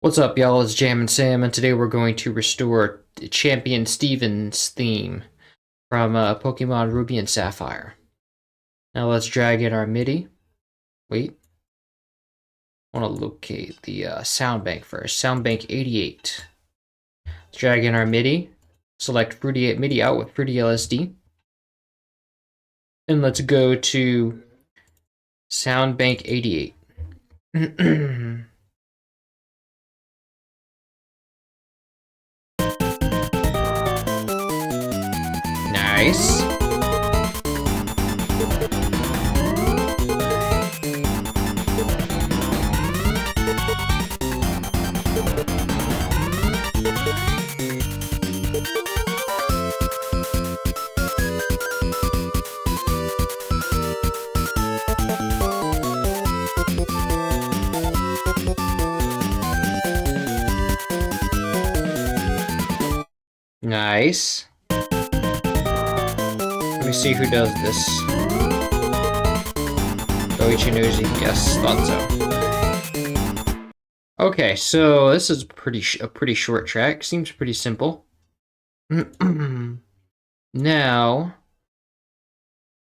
What's up, y'all? It's Jam and Sam, and today we're going to restore Champion Steven's theme from Pokemon Ruby and Sapphire. Now let's drag in our MIDI. Wait. I want to locate the sound bank first. Sound bank 88. Let's drag in our MIDI. Select MIDI out with Fruity LSD. And let's go to Sound Bank 88. Nice. Nice. Let me see who does this. Nosy. Yes, thought so. Okay, so this is a pretty short track. Seems pretty simple. Now,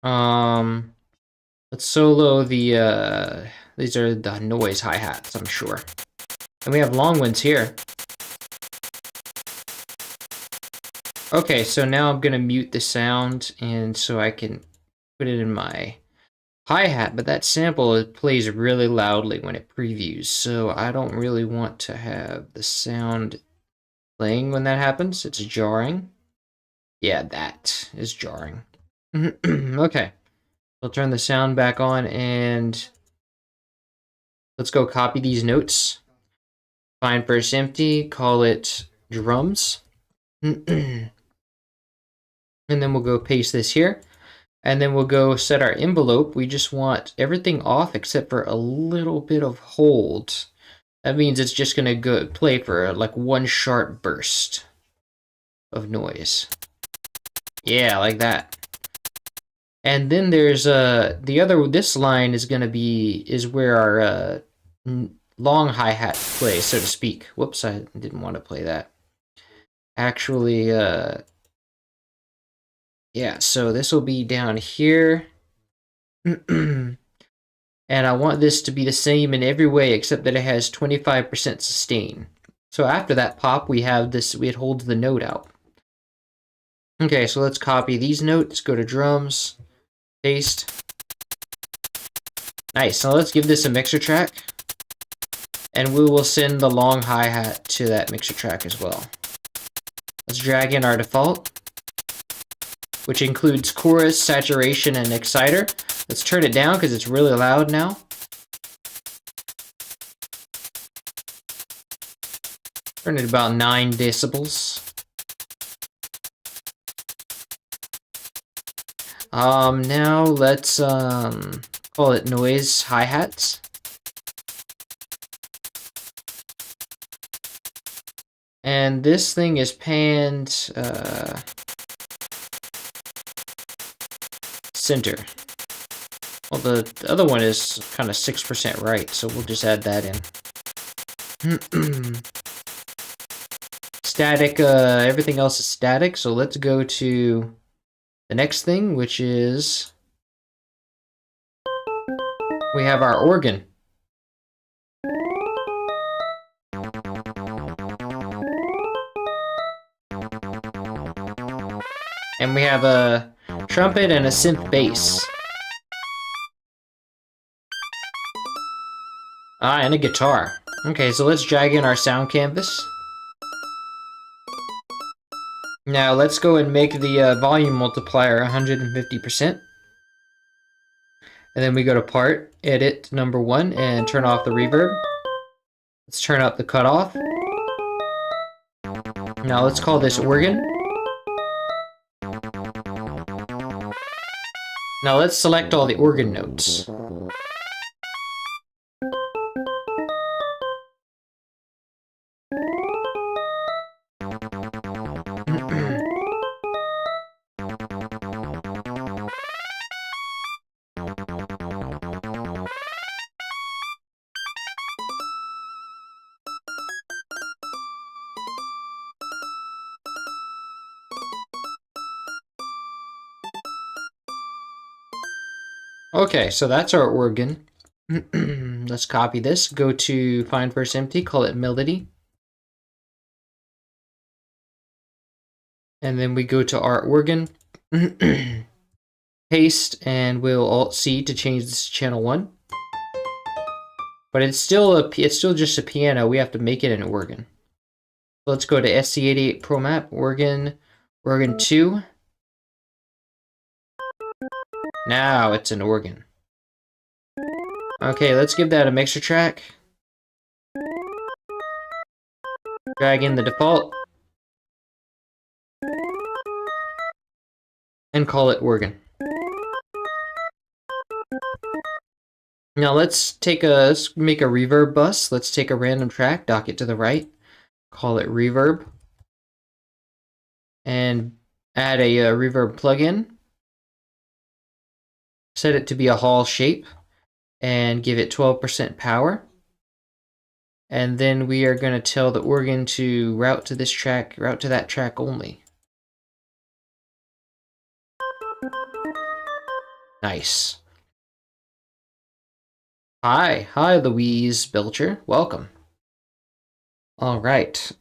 let's solo the these are the noise hi-hats, I'm sure. And we have long ones here. Okay, so now I'm gonna mute the sound, and so I can put it in my hi-hat, but that sample, it plays really loudly when it previews, so I don't really want to have the sound playing when that happens. It's jarring. Yeah, that is jarring. Okay, I'll turn the sound back on, and let's go copy these notes. Find first empty, call it drums. And then we'll go paste this here. And then we'll go set our envelope. We just want everything off except for a little bit of hold. That means it's just going to go play for like one sharp burst of noise. Yeah, like that. And then there's this line is going to be, is where our long hi-hat plays, so to speak. Whoops, I didn't want to play that. Actually, yeah, so this will be down here. And I want this to be the same in every way except that it has 25% sustain. So after that pop, we have this, it holds the note out. Okay, so let's copy these notes, go to drums, paste. Nice, now let's give this a mixer track. And we will send the long hi-hat to that mixer track as well. Let's drag in our default, which includes chorus, saturation, and exciter. Let's turn it down because it's really loud now. Turn it about 9 decibels. Now let's call it noise hi-hats. And this thing is panned center. Well, the other one is kind of 6% right, so we'll just add that in. Static, everything else is static, so let's go to the next thing, which is we have our organ. And we have a trumpet and a synth bass. And a guitar. Okay, so let's drag in our sound canvas. Now let's go and make the volume multiplier 150%. And then we go to part, edit number 1, and turn off the reverb. Let's turn up the cutoff. Now let's call this organ. Now let's select all the organ notes. Okay, so that's our organ. Let's copy this. Go to find first empty, call it melody. And then we go to our organ. Paste, and we'll Alt-C to change this to channel 1. But it's still just a piano. We have to make it an organ. Let's go to SC88 Pro Map, organ 2. Now it's an organ. Okay, let's give that a mixer track. Drag in the default. And call it organ. Now let's make a reverb bus. Let's take a random track, dock it to the right, call it reverb, and add a reverb plugin. Set it to be a Hall shape, and give it 12% power. And then we are going to tell the organ to route to that track only. Nice. Hi, Louise Belcher. Welcome. All right.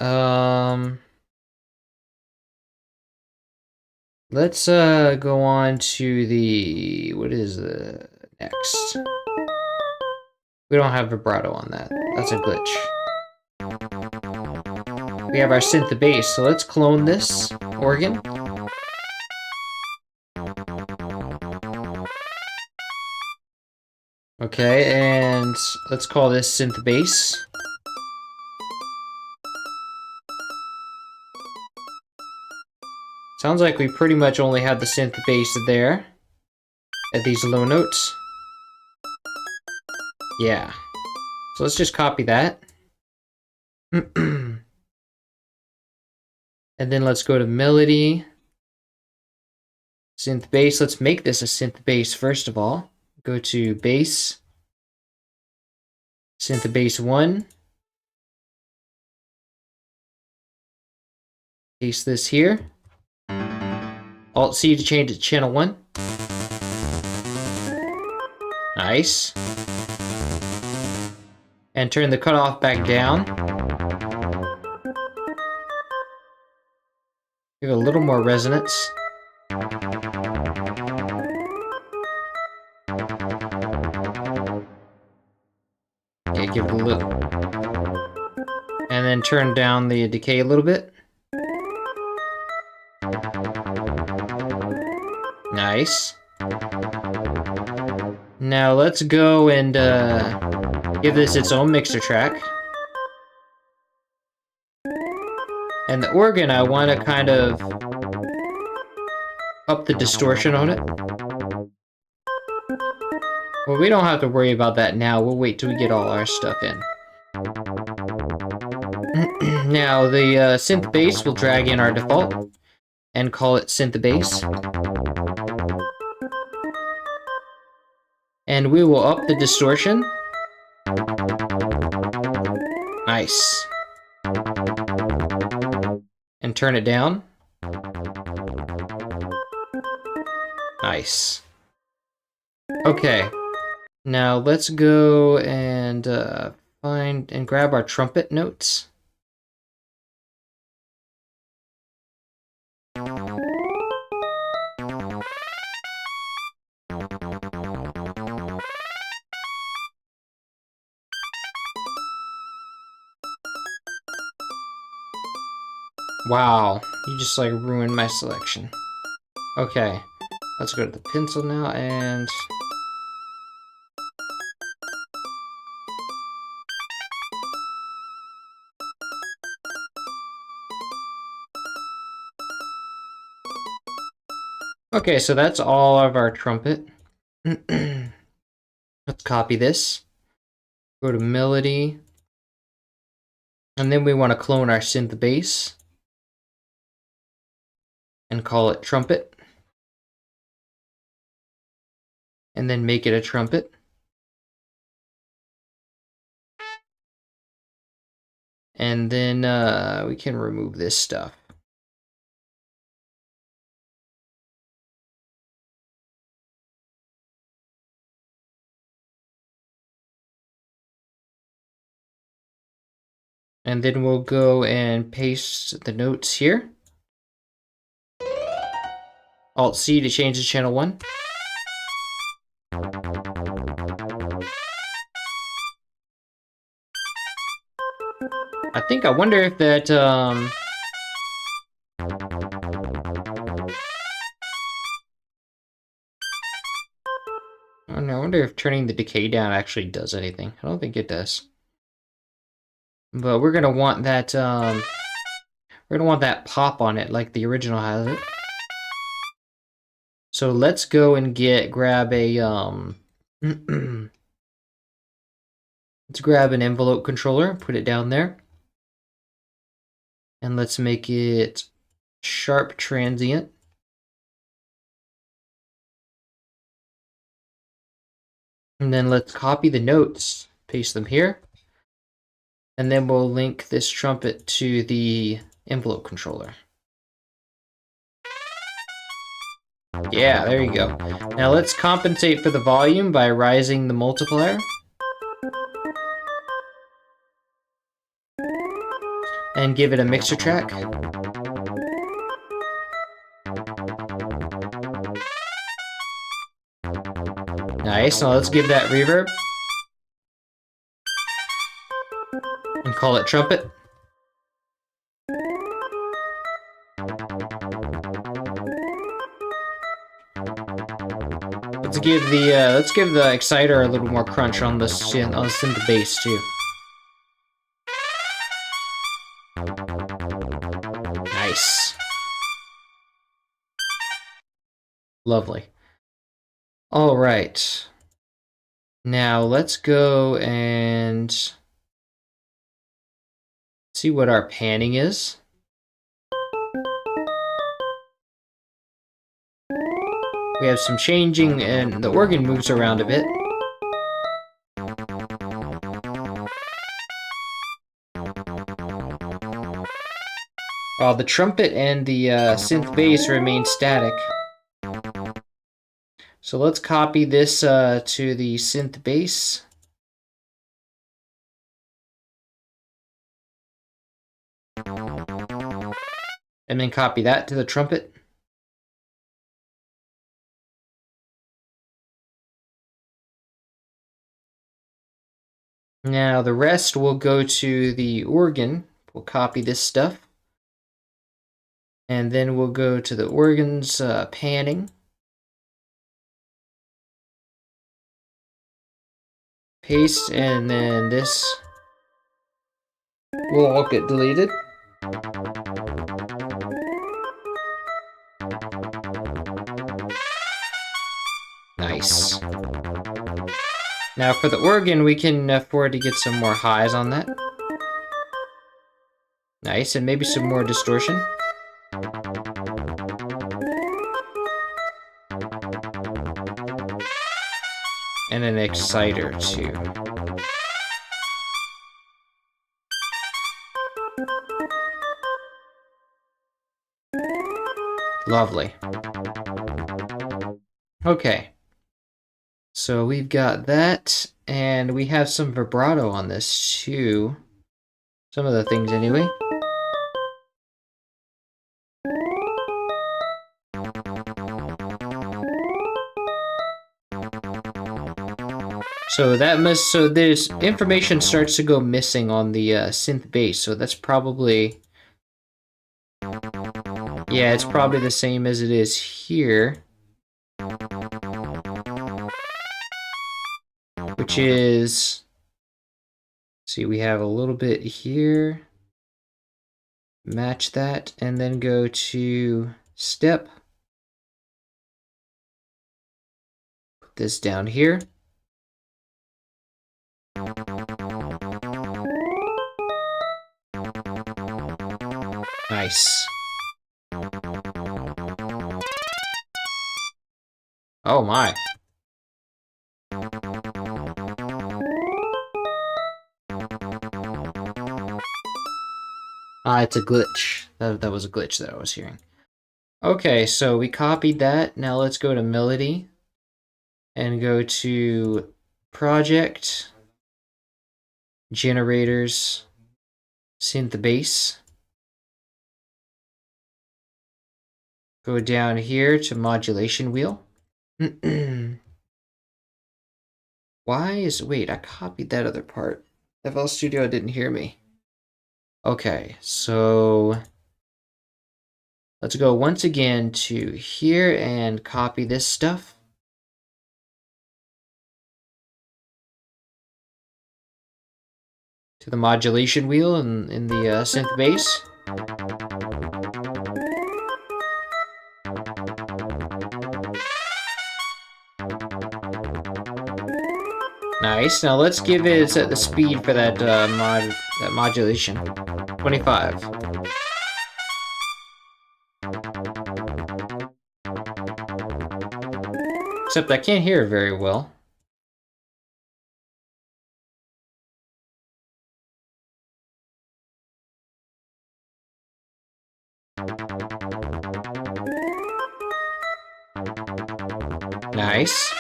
Let's go on to the what is the next? We don't have vibrato on that. That's a glitch. We have our synth bass, so let's clone this organ. Okay, and let's call this synth bass. Sounds like we pretty much only have the synth bass there at these low notes. Yeah. So let's just copy that. And then let's go to melody. Synth bass. Let's make this a synth bass first of all. Go to bass. Synth bass 1. Paste this here. Alt-C to change it to channel 1. Nice. And turn the cutoff back down. Give it a little more resonance. Okay, give it a little. And then turn down the decay a little bit. Nice. Now let's go and give this its own mixer track. And the organ, I want to kind of up the distortion on it. Well, we don't have to worry about that now. We'll wait till we get all our stuff in. Now, the synth bass will drag in our default and call it synth bass. And we will up the distortion. Nice. And turn it down. Nice. Okay. Now let's go and find and grab our trumpet notes. Wow, you just like ruined my selection. Okay, let's go to the pencil now and... Okay, so that's all of our trumpet. Let's copy this. Go to melody. And then we want to clone our synth bass. And call it trumpet. And then make it a trumpet. And then we can remove this stuff. And then we'll go and paste the notes here. Alt-C to change to channel 1. I wonder if that, I wonder if turning the decay down actually does anything. I don't think it does. But we're gonna want that, pop on it like the original has it. So let's go and grab a, let's grab an envelope controller, put it down there. And let's make it sharp transient. And then let's copy the notes, paste them here. And then we'll link this trumpet to the envelope controller. Yeah, there you go. Now let's compensate for the volume by rising the multiplier. And give it a mixer track. Nice, now let's give that reverb. And call it trumpet. Let's give the exciter a little more crunch on the synth bass too. Nice. Lovely. All right. Now let's go and see what our panning is. We have some changing and the organ moves around a bit. While the trumpet and the synth bass remain static. So let's copy this to the synth bass. And then copy that to the trumpet. Now the rest will go to the organ. We'll copy this stuff. And then we'll go to the organ's panning. Paste, and then this will all get deleted. Nice. Now for the organ, we can afford to get some more highs on that. Nice, and maybe some more distortion. And an exciter too. Lovely. Okay. So we've got that, and we have some vibrato on this too. Some of the things anyway. So this information starts to go missing on the synth bass, so that's probably, yeah, it's probably the same as it is here. Which is, see, we have a little bit here. Match that, and then go to step. Put this down here. Nice. Oh my. It's a glitch. That was a glitch that I was hearing. Okay, so we copied that. Now let's go to melody and go to project, generators, synth bass. Go down here to modulation wheel. Wait, I copied that other part. FL Studio didn't hear me. Okay, so let's go once again to here and copy this stuff. To the modulation wheel in the synth bass. Nice. Now let's give it set the speed for that modulation. 25. Except I can't hear it very well. Nice.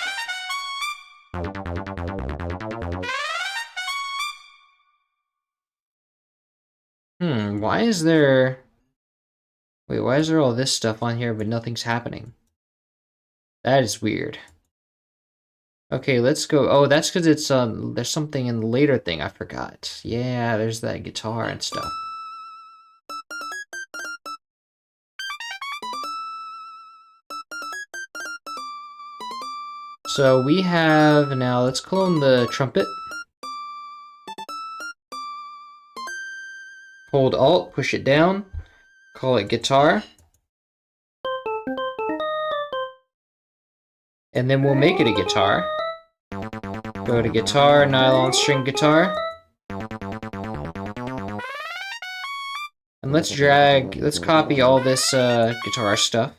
Why is there... Wait, why is there all this stuff on here but nothing's happening? That is weird. Okay, let's go... Oh, that's because it's, there's something in the later thing I forgot. Yeah, there's that guitar and stuff. So we have... Now, let's clone the trumpet. Hold Alt, push it down, call it guitar. And then we'll make it a guitar. Go to guitar, nylon string guitar. And let's copy all this guitar stuff.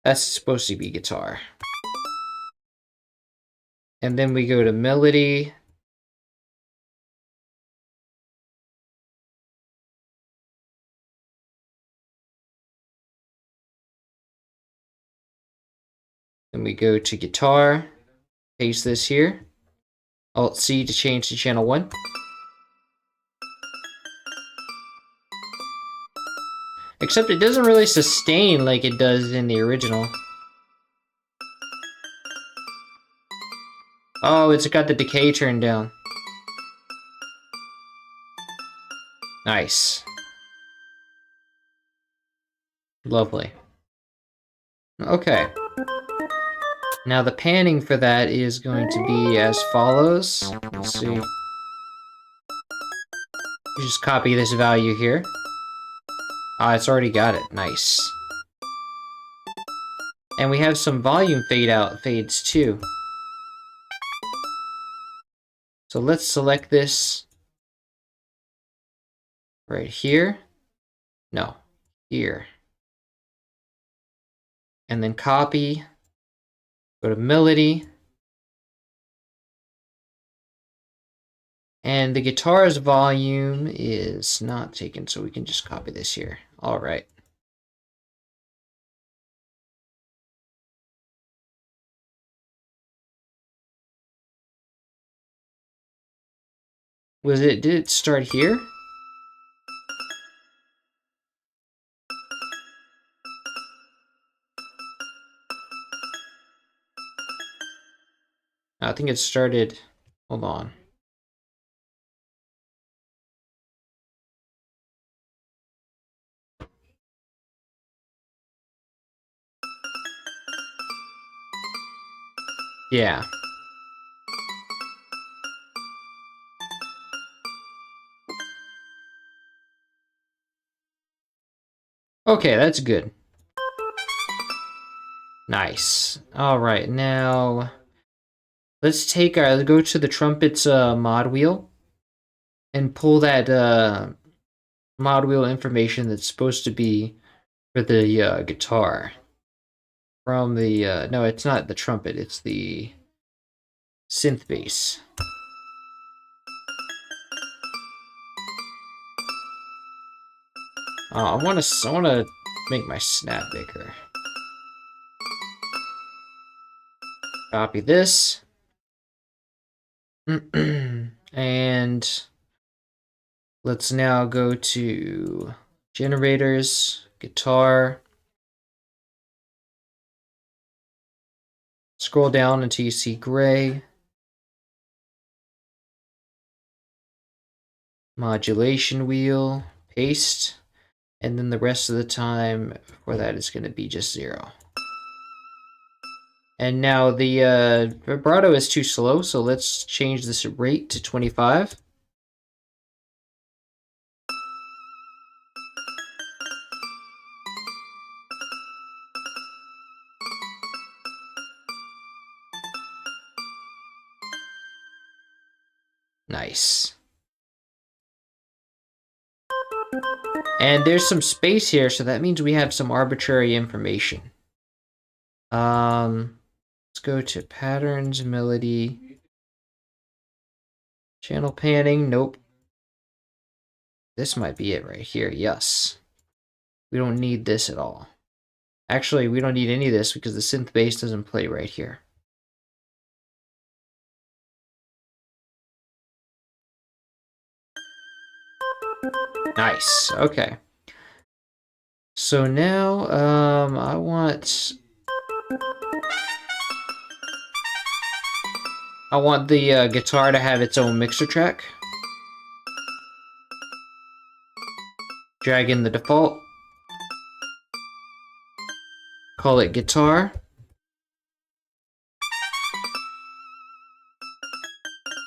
That's supposed to be guitar. And then we go to melody. Then we go to guitar, paste this here, Alt-C to change to channel 1. Except it doesn't really sustain like it does in the original. Oh, it's got the decay turned down. Nice. Lovely. Okay. Now the panning for that is going to be as follows. Let's see. Just copy this value here. Ah, it's already got it. Nice. And we have some volume fades too. So let's select this right here. No, here. And then copy. Go to melody. And the guitar's volume is not taken, so we can just copy this here. All right. Did it start here? I think it started, hold on. Yeah. Okay, that's good. Nice. All right, now let's go to the trumpet's mod wheel and pull that mod wheel information that's supposed to be for the guitar from the no, it's not the trumpet, it's the synth bass. I want to make my snap bigger. Copy this. And And let's now go to generators, guitar. Scroll down until you see gray. Modulation wheel, paste. And then the rest of the time for that is going to be just 0. And now the vibrato is too slow, so let's change this rate to 25. Nice. And there's some space here, so that means we have some arbitrary information. Let's go to patterns, melody, channel panning. Nope. This might be it right here. Yes. We don't need this at all. Actually, we don't need any of this because the synth bass doesn't play right here. Nice. Okay. So now, I want the guitar to have its own mixer track. Drag in the default. Call it guitar.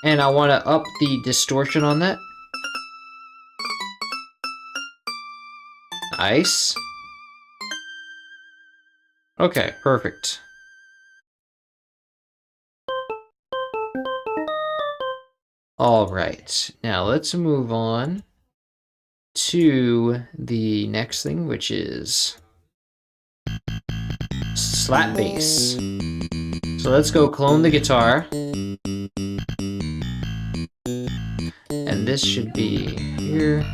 And I want to up the distortion on that. Nice. Okay, perfect. All right, now let's move on to the next thing, which is slap bass. So let's go clone the guitar. And this should be here.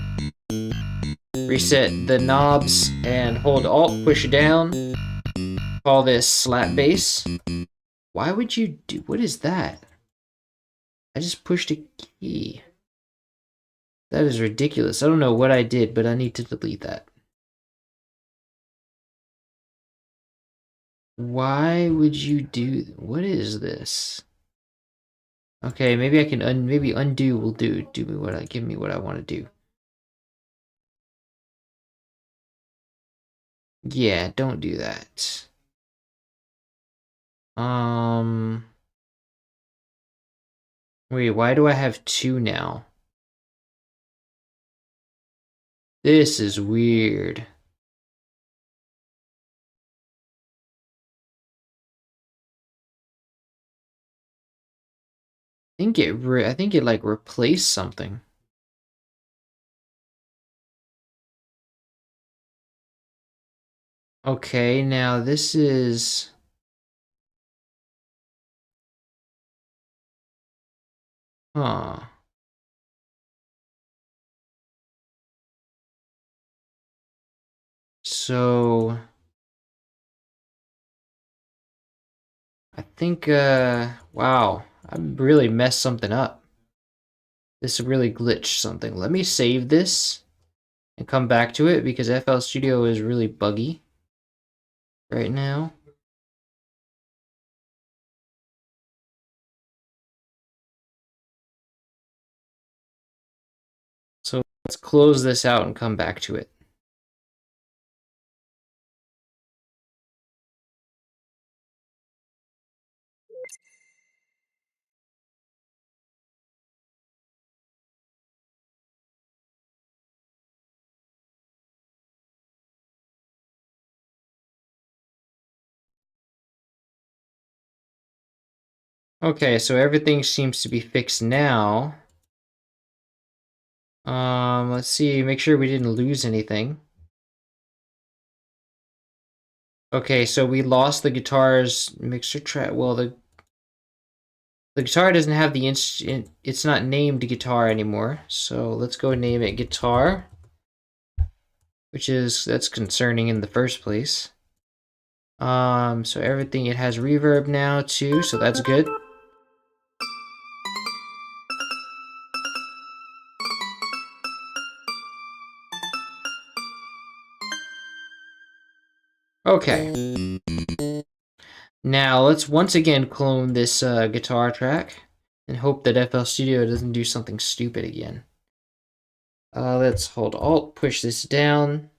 Reset the knobs and hold Alt, push down. Call this slap bass. Why would you do, what is that? I just pushed a key. That is ridiculous. I don't know what I did, but I need to delete that. Why would you do, what is this? Okay, maybe I can maybe undo will give me what I want to do. Yeah, don't do that. Wait, why do I have 2 now? This is weird. I think it like replaced something. Okay, now this is huh. So I think wow, I really messed something up. This really glitched something. Let me save this and come back to it because FL Studio is really buggy right now. So let's close this out and come back to it. Okay, so everything seems to be fixed now. Let's see, make sure we didn't lose anything. Okay, so we lost the guitar's mixer track. Well, the guitar doesn't have the it's not named guitar anymore. So let's go name it guitar, that's concerning in the first place. So everything, it has reverb now too, so that's good. Okay. Now let's once again clone this guitar track and hope that FL Studio doesn't do something stupid again. Let's hold Alt, push this down,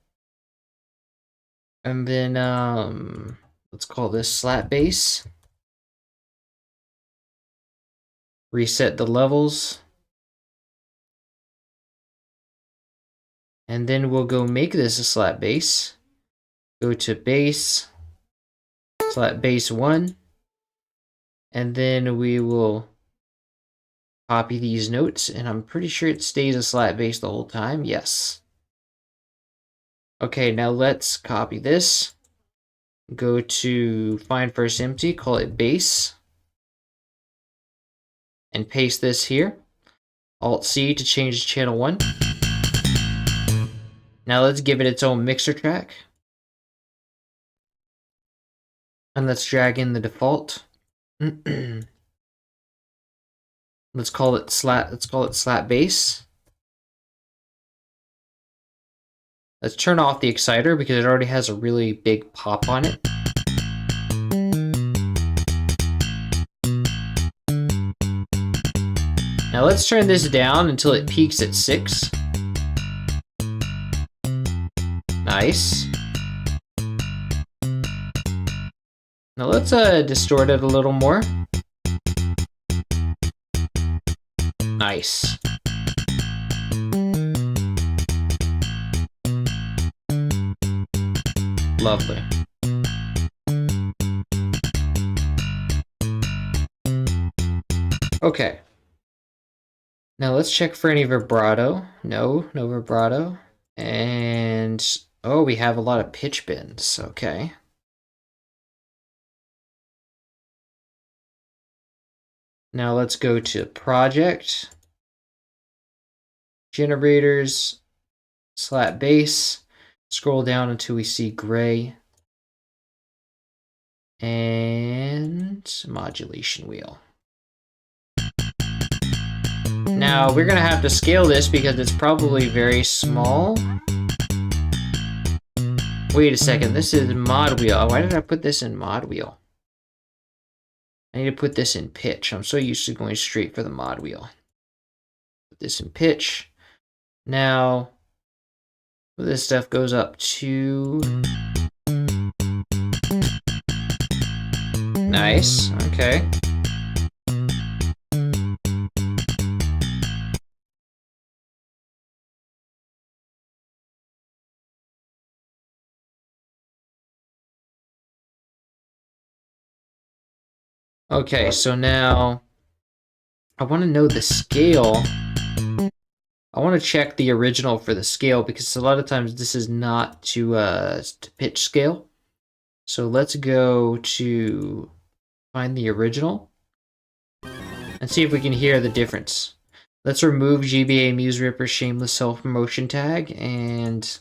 and then let's call this slap bass. Reset the levels. And then we'll go make this a slap bass. Go to bass, slap bass 1. And then we will copy these notes, and I'm pretty sure it stays a slap bass the whole time. Yes. Okay, now let's copy this. Go to find first empty, call it bass. And paste this here. Alt-C to change to channel 1. Now let's give it its own mixer track. And let's drag in the default. Let's call it slap bass. Let's turn off the exciter because it already has a really big pop on it. Now let's turn this down until it peaks at 6. Nice. Now let's distort it a little more. Nice. Lovely. Okay. Now let's check for any vibrato. No vibrato. And oh, we have a lot of pitch bends. Okay. Now let's go to project, generators, slap bass, scroll down until we see gray, and modulation wheel. Now we're gonna have to scale this because it's probably very small. Wait a second, this is mod wheel. Why did I put this in mod wheel? I need to put this in pitch. I'm so used to going straight for the mod wheel. Put this in pitch. Now, this stuff goes up to... Nice, okay. Okay, so now I want to know the scale. I want to check the original for the scale because a lot of times this is not to pitch scale. So let's go to find the original and see if we can hear the difference. Let's remove GBA Muse Ripper Shameless Self-Promotion tag and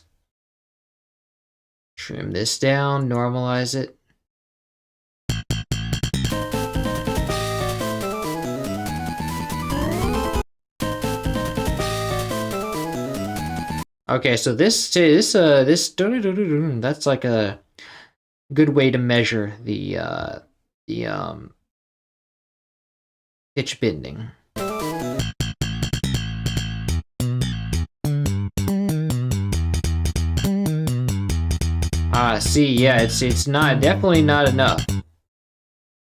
trim this down, normalize it. Okay, so this that's like a good way to measure the pitch bending. See, yeah, it's not definitely not enough.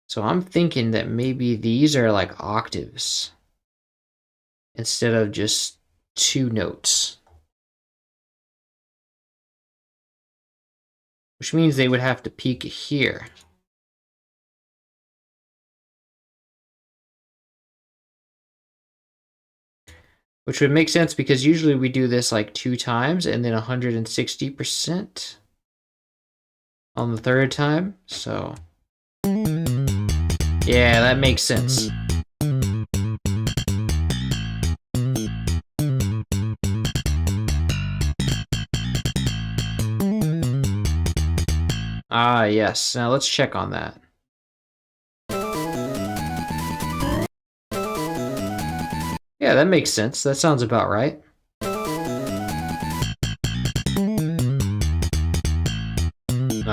So I'm thinking that maybe these are like octaves instead of just 2 notes. Which means they would have to peak here. Which would make sense because usually we do this like 2 times and then 160% on the 3rd time. So yeah, that makes sense. Ah, yes. Now let's check on that. Yeah, that makes sense. That sounds about right.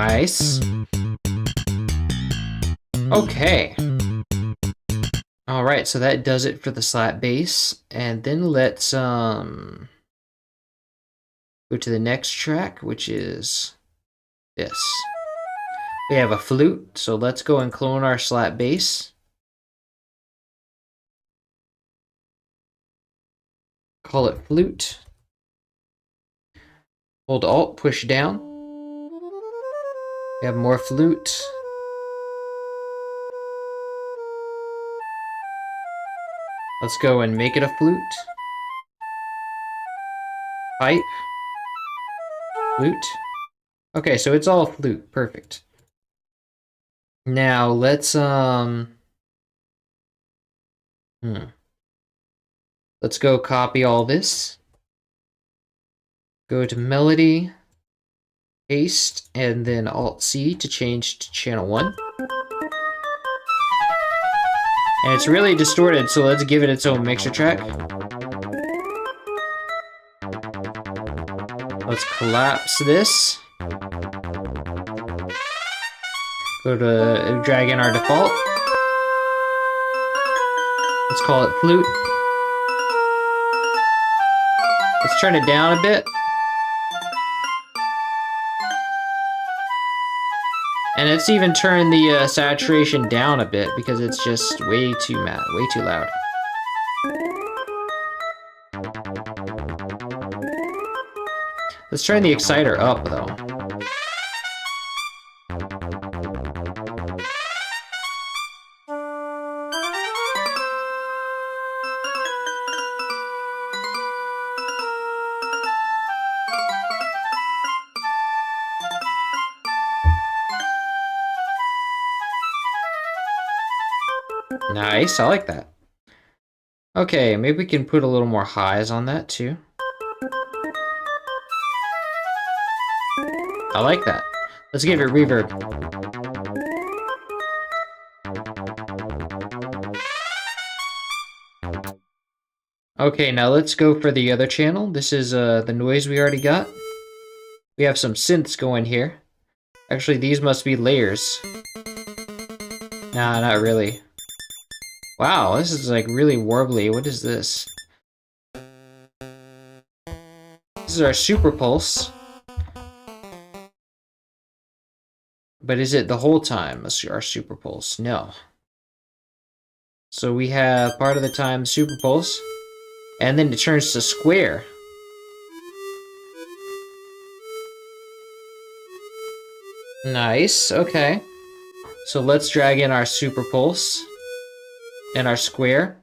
Nice. Okay. Alright, so that does it for the slap bass. And then let's go to the next track, which is this. We have a flute, so let's go and clone our slap bass. Call it flute. Hold Alt, push down. We have more flute. Let's go and make it a flute. Pipe. Flute. Okay, so it's all flute. Perfect. Now let's let's go copy all this. Go to melody, paste, and then Alt-C to change to channel 1. And it's really distorted, so let's give it its own mixer track. Let's collapse this. Go to drag in our default. Let's call it flute. Let's turn it down a bit. And let's even turn the saturation down a bit because it's just way too loud. Let's turn the exciter up though. Nice, I like that. Okay, maybe we can put a little more highs on that too. I like that. Let's give it reverb. Okay, now let's go for the other channel. This is the noise we already got. We have some synths going here. Actually, these must be layers. Nah, not really. Wow, this is like really warbly. What is this? This is our super pulse. But is it the whole time our super pulse? No. So we have part of the time super pulse, and then it turns to square. Nice, okay. So let's drag in our super pulse and our square.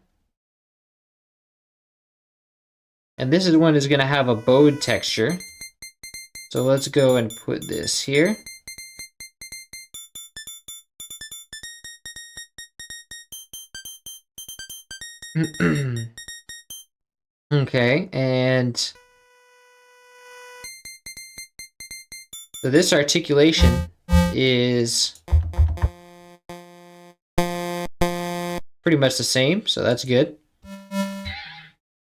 And this one is going to have a bowed texture. So let's go and put this here. Okay, and so this articulation is pretty much the same, so that's good.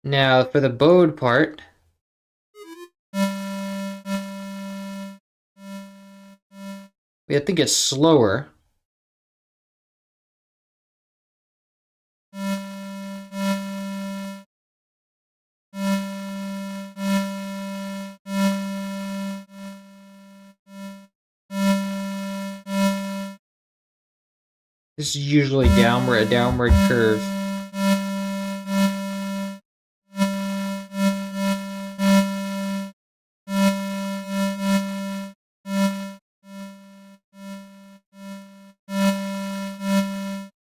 Now for the bowed part, I think it's slower. This is usually a downward curve.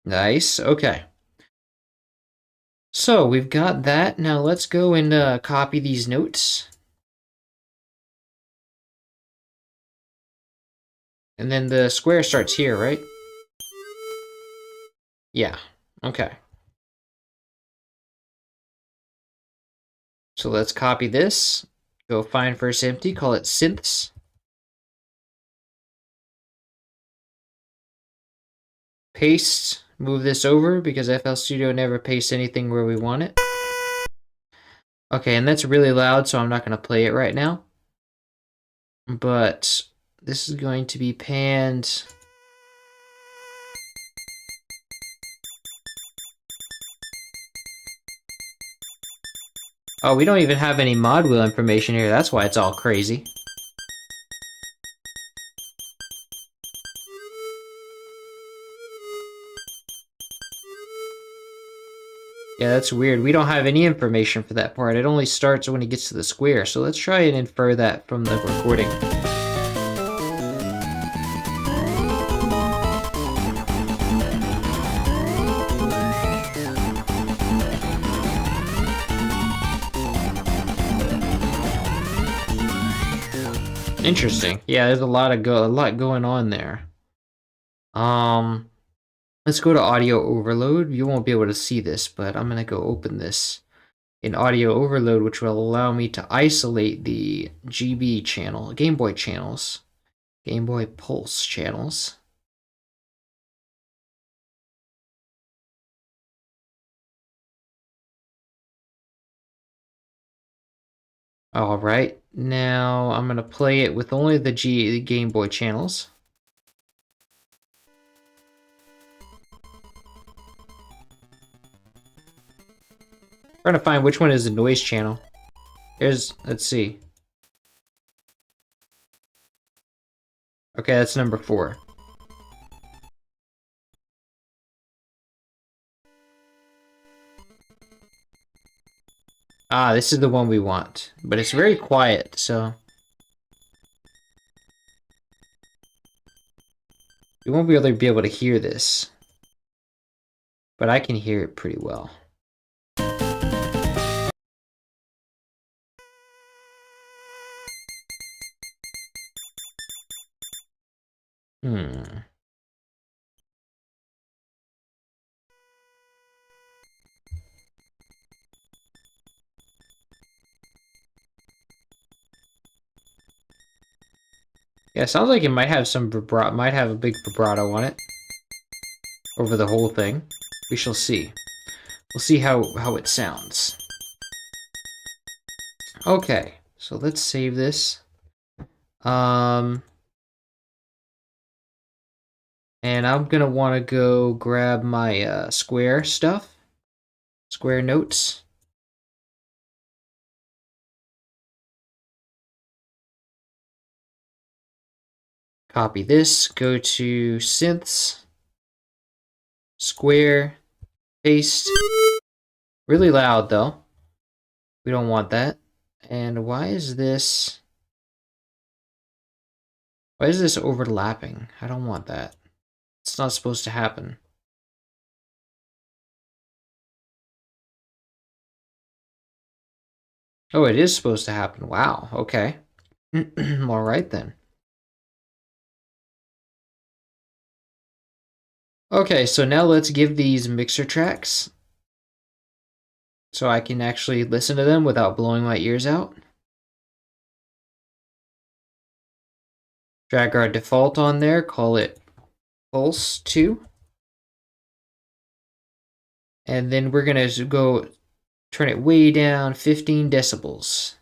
Nice, okay. So we've got that. Now let's go and copy these notes. And then the square starts here, right? Yeah, okay. So let's copy this, go find first empty, call it synths. Paste, move this over because FL Studio never pastes anything where we want it. Okay, and that's really loud, so I'm not going to play it right now. But this is going to be panned. Oh, we don't even have any mod wheel information here. That's why it's all crazy. Yeah, that's weird. We don't have any information for that part. It only starts when it gets to the square. So let's try and infer that from the recording. Interesting. Yeah, there's a lot going on there. Let's go to audio overload. You won't be able to see this, but I'm gonna go open this in audio overload, which will allow me to isolate the GB channel, Game Boy channels, Game Boy Pulse channels. All right, now I'm gonna play it with only the Game Boy channels. Trying to find which one is the noise channel. Let's see. Okay, that's number 4. Ah, this is the one we want, but it's very quiet, so you won't be able to hear this, but I can hear it pretty well. Yeah, sounds like it might have some vibrato, might have a big vibrato on it over the whole thing. We shall see. We'll see how it sounds. Okay, so let's save this. And I'm gonna want to go grab my Square stuff, Square notes. Copy this, go to synths, Square, paste. Really loud though. We don't want that. And why is this overlapping? I don't want that. It's not supposed to happen. Oh, it is supposed to happen. Wow, okay. All right then. Okay, so now let's give these mixer tracks so I can actually listen to them without blowing my ears out. Drag our default on there, call it Pulse 2. And then we're gonna go turn it way down, 15 decibels.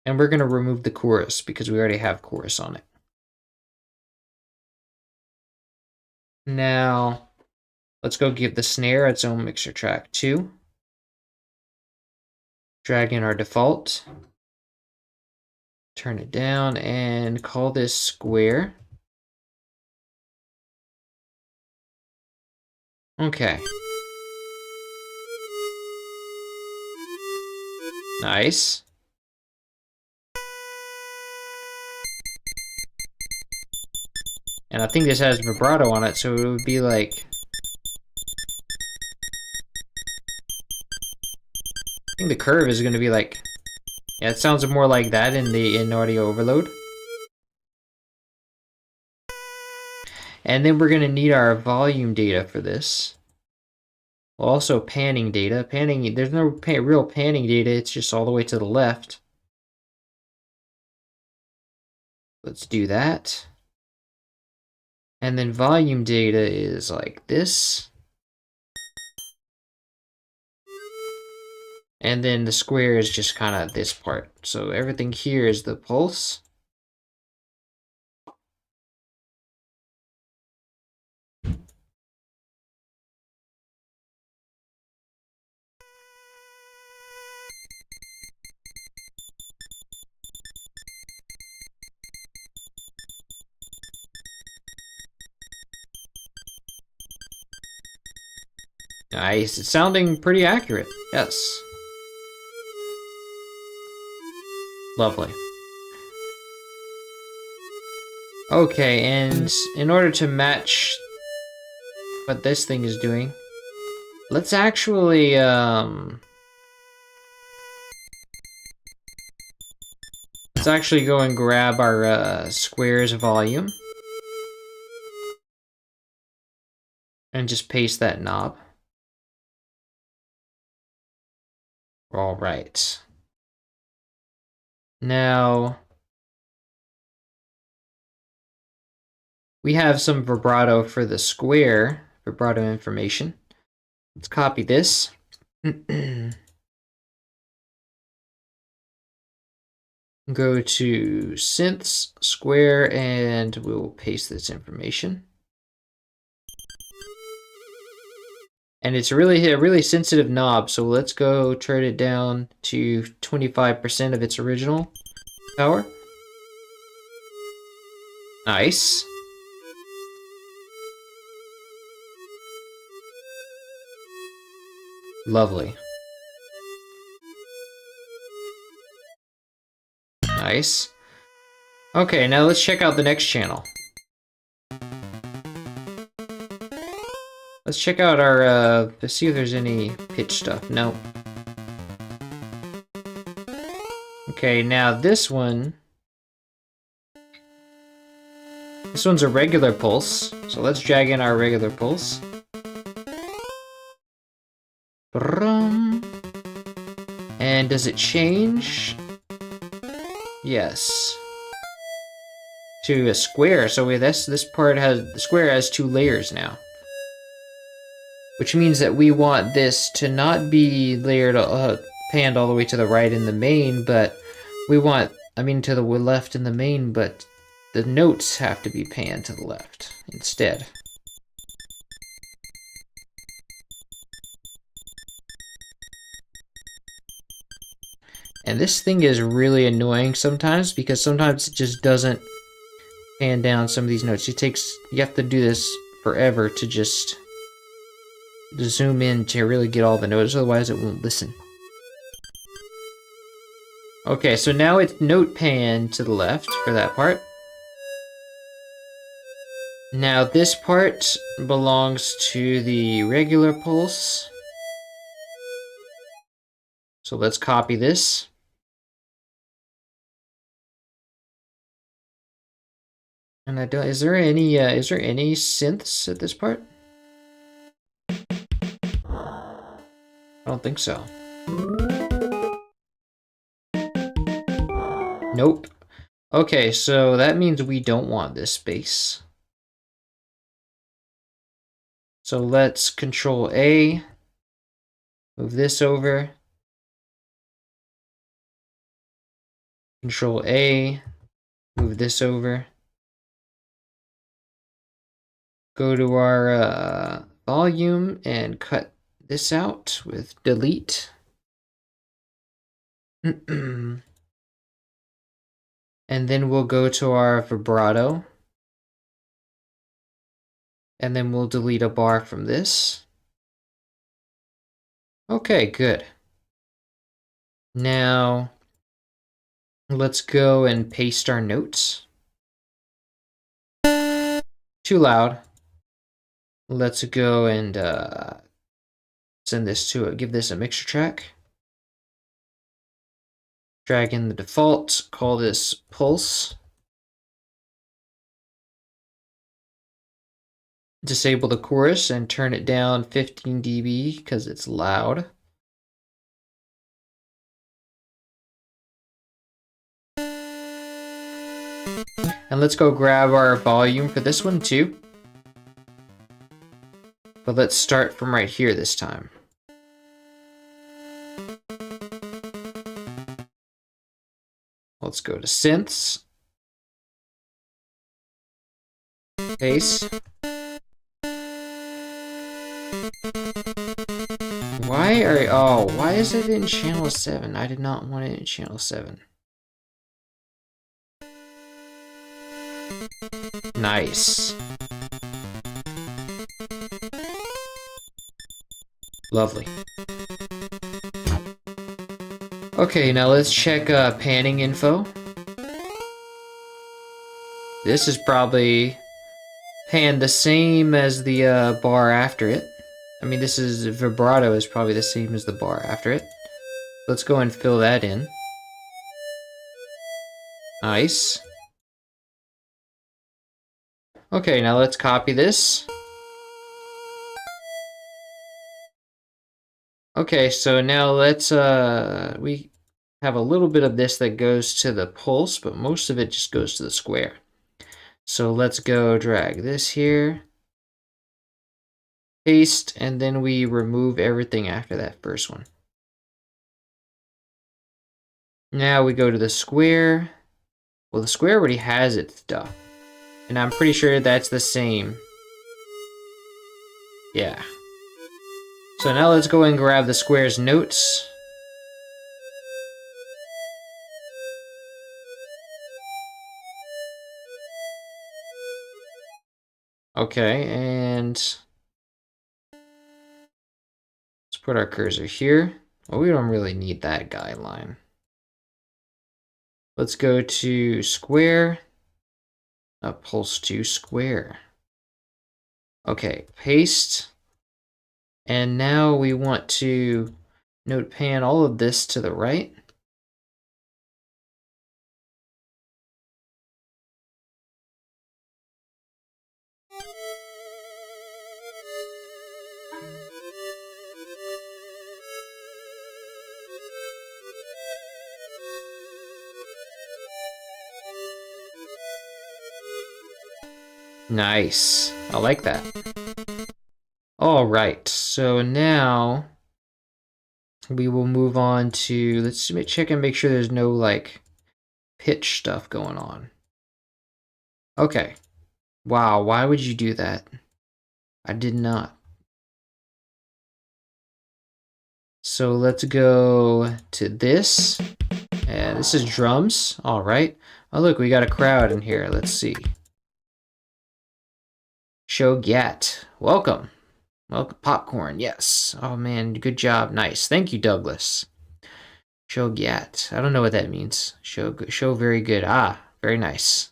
And we're gonna remove the chorus because we already have chorus on it. Now, let's go give the snare its own mixer track too. Drag in our default. Turn it down and call this Square. Okay. Nice. And I think this has vibrato on it, so it would be like... I think the curve is going to be like... Yeah, it sounds more like that in audio overload. And then we're going to need our volume data for this. Also panning data. Panning, there's no real panning data, it's just all the way to the left. Let's do that. And then volume data is like this. And then the square is just kind of this part. So everything here is the pulse. Nice. It's sounding pretty accurate. Yes. Lovely. Okay, and in order to match what this thing is doing, let's actually, let's actually go and grab our squares volume and just paste that knob. All right. Now, we have some vibrato for the square, vibrato information. Let's copy this. Go to synths, square, and we'll paste this information. And it's a really sensitive knob, so let's go turn it down to 25% of its original power. Nice. Lovely. Nice. Okay, now let's check out the next channel. Let's check out our, let's see if there's any pitch stuff. Nope. Okay, now this one's a regular pulse. So let's drag in our regular pulse. And does it change? Yes. To a square. So this part has, the square has 2 layers now. Which means that we want this to not be layered, panned all the way to the right in the main, but we want, to the left in the main, but the notes have to be panned to the left instead. And this thing is really annoying sometimes, because sometimes it just doesn't pan down some of these notes. You have to do this forever to just zoom in to really get all the notes, otherwise it won't listen. Okay, so now it's note pan to the left for that part. Now this part belongs to the regular pulse. So let's copy this. And is there any synths at this part? I don't think so. Nope. Okay, so that means we don't want this space. So let's Control A, move this over. Control A, move this over. Go to our volume and cut this out with delete. And then we'll go to our vibrato. And then we'll delete a bar from this. Okay, good. Now, let's go and paste our notes. Too loud. Let's go and send this to it. Give this a mixer track. Drag in the default. Call this pulse. Disable the chorus and turn it down 15 dB because it's loud. And let's go grab our volume for this one too. But let's start from right here this time. let's go to synths. Paste. Why is it in channel 7? I did not want it in channel 7. Nice. Lovely. Okay, now let's check panning info. This is probably panned the same as the bar after it. I mean, this is vibrato is probably the same as the bar after it. Let's go and fill that in. Nice. Okay, now let's copy this. Okay, so now let's we have a little bit of this that goes to the pulse, but most of it just goes to the square. So let's go drag this here, paste, and then we remove everything after that first one. Now we go to the square. Well, the square already has its stuff, and I'm pretty sure that's the same. Yeah. So now let's go and grab the square's notes. Okay, and let's put our cursor here. Well, we don't really need that guideline. Let's go to square, pulse to square. Okay, paste. And now we want to note pan all of this to the right. Nice. I like that. All right, so now we will move on to, let's check and make sure there's no like pitch stuff going on. Okay. Wow, why would you do that? I did not. So let's go to this, and this is drums. All right. Oh, look, we got a crowd in here. Let's see. Shogat, welcome. Welcome, popcorn, yes. Oh man, good job, nice. Thank you, Douglas. Shogat, I don't know what that means. Show very good. Ah, very nice.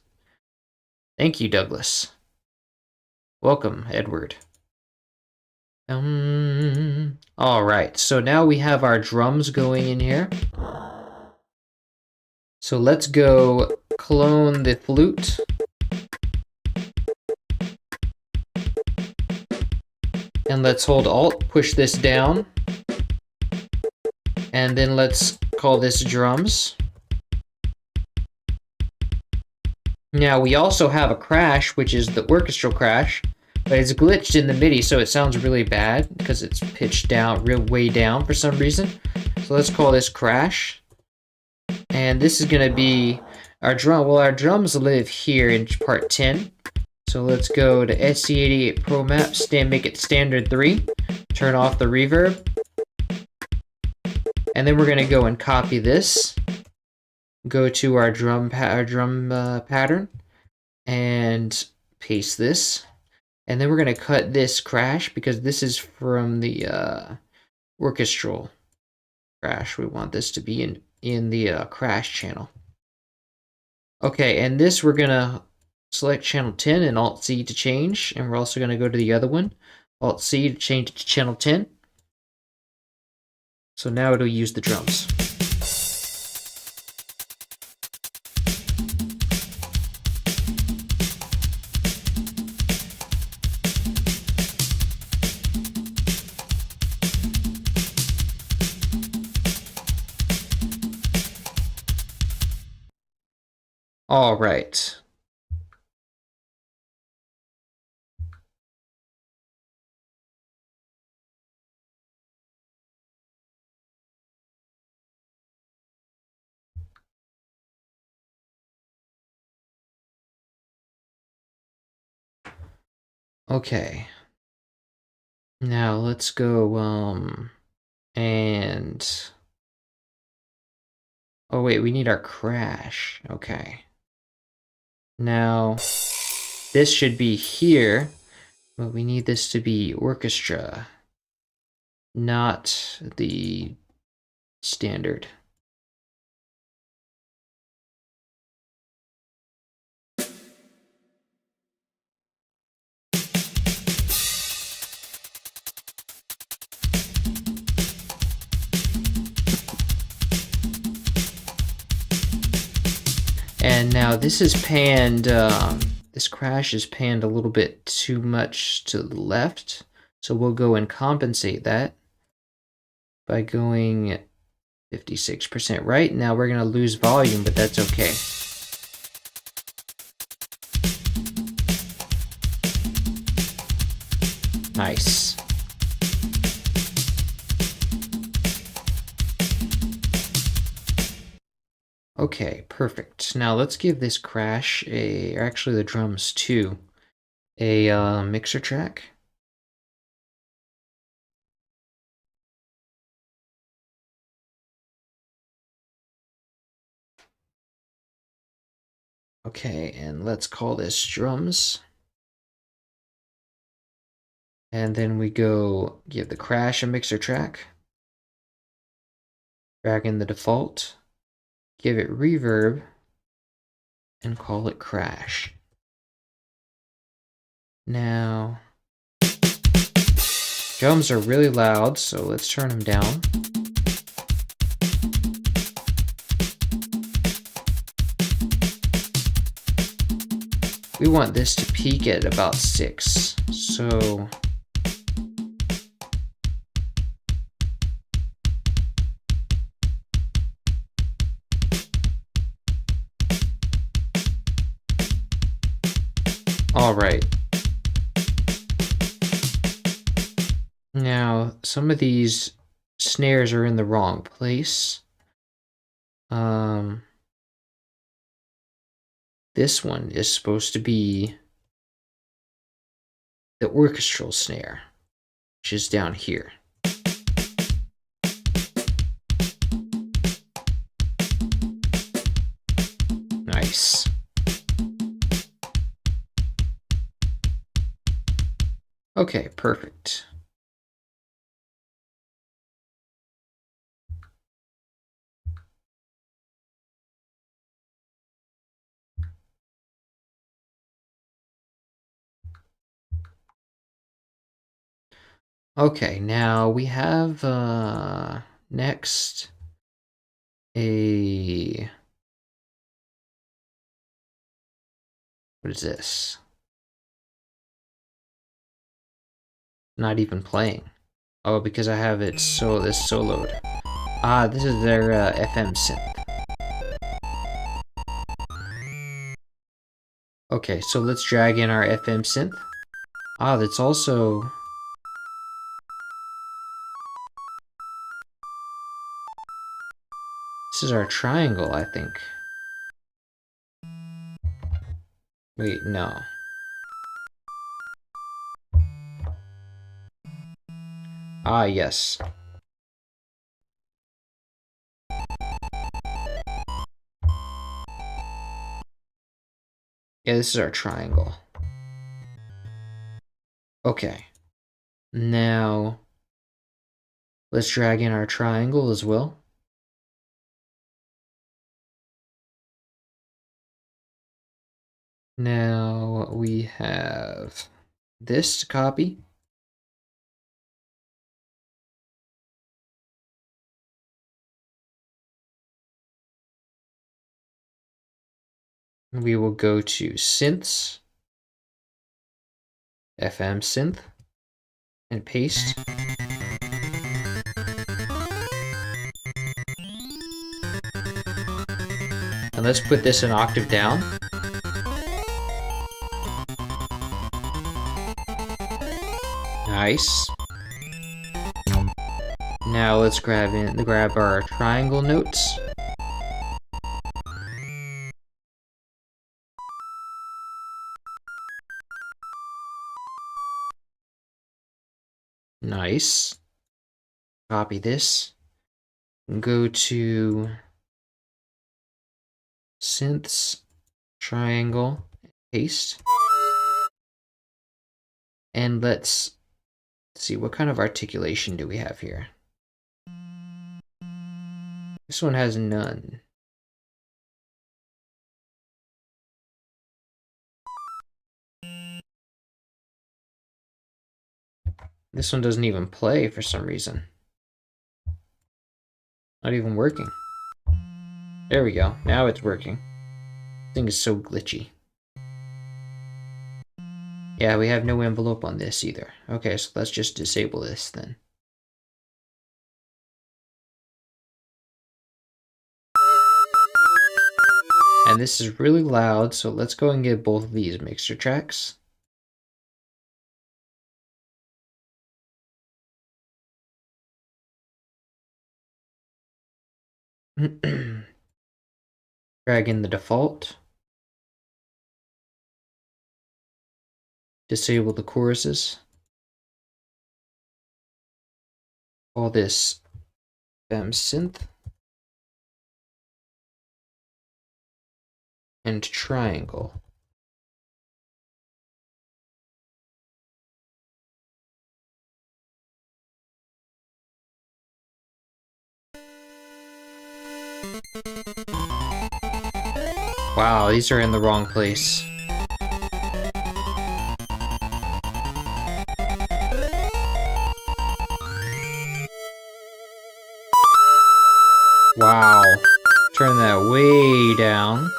Thank you, Douglas. Welcome, Edward. All right, so now we have our drums going in here. So let's go clone the flute. And let's hold Alt, push this down. And then let's call this drums. Now we also have a crash, which is the orchestral crash, but it's glitched in the MIDI, so it sounds really bad because it's pitched down, way down for some reason. So let's call this crash. And this is gonna be our drum. Well, our drums live here in part 10. So let's go to SC88 Pro Map, make it standard 3, turn off the reverb. And then we're gonna go and copy this, go to our drum pattern, and paste this. And then we're gonna cut this crash because this is from the orchestral crash. We want this to be in the crash channel. Okay, and this we're gonna select channel 10 and Alt-C to change, and we're also gonna go to the other one, Alt-C to change it to channel 10. So now it'll use the drums. All right. Okay. Now let's go, and... Oh wait, we need our crash. Okay. Now, this should be here, but we need this to be orchestra, not the standard. And now this is panned, this crash is panned a little bit too much to the left. So we'll go and compensate that by going 56% right. Now we're going to lose volume, but that's okay. Nice. Okay, perfect. Now let's give this crash or actually the drums too, a mixer track. Okay, and let's call this drums. And then we go give the crash a mixer track. Drag in the default, give it reverb, and call it crash. Now, drums are really loud, so let's turn them down. We want this to peak at about 6, so all right. Now, some of these snares are in the wrong place. This one is supposed to be the orchestral snare, which is down here. Nice. Okay, perfect. Okay, now we have next a what is this? Not even playing. Oh, because I have it this soloed. Ah, this is their FM synth. Okay, so let's drag in our FM synth. Ah, that's also... This is our triangle, I think. Wait, no. Ah, yes. Yeah, this is our triangle. Okay. Now, let's drag in our triangle as well. Now we have this to copy. We will go to synths, FM synth, and paste. And let's put this an octave down. Nice. Now let's grab our triangle notes. Nice. Copy this. And go to synths, triangle, paste. And let's see, what kind of articulation do we have here? This one has none. This one doesn't even play for some reason. Not even working. There we go. Now it's working. This thing is so glitchy. Yeah, we have no envelope on this either. Okay, so let's just disable this then. And this is really loud, so let's go and get both of these mixer tracks. Drag in the default. Disable the choruses. Call this synth. And triangle. Wow, these are in the wrong place. Wow. Turn that way down.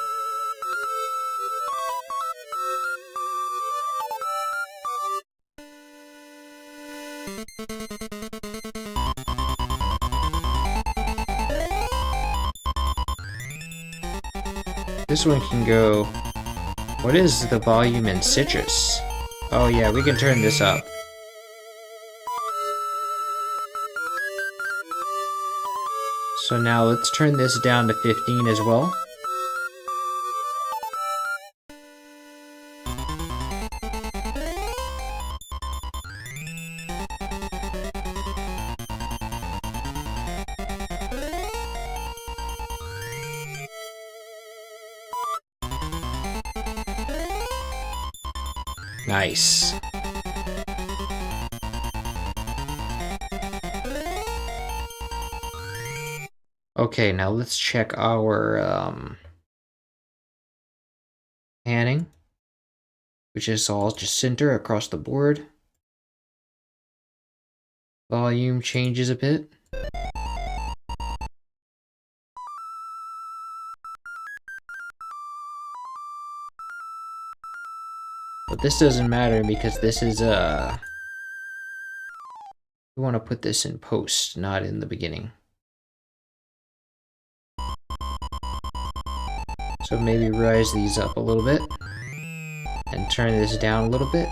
This one can go... What is the volume in citrus? Oh yeah, we can turn this up. So now let's turn this down to 15 as well. Nice. Okay, now let's check our panning, which is all just center across the board. Volume changes a bit. But this doesn't matter because this is we want to put this in post, not in the beginning. So maybe rise these up a little bit and turn this down a little bit.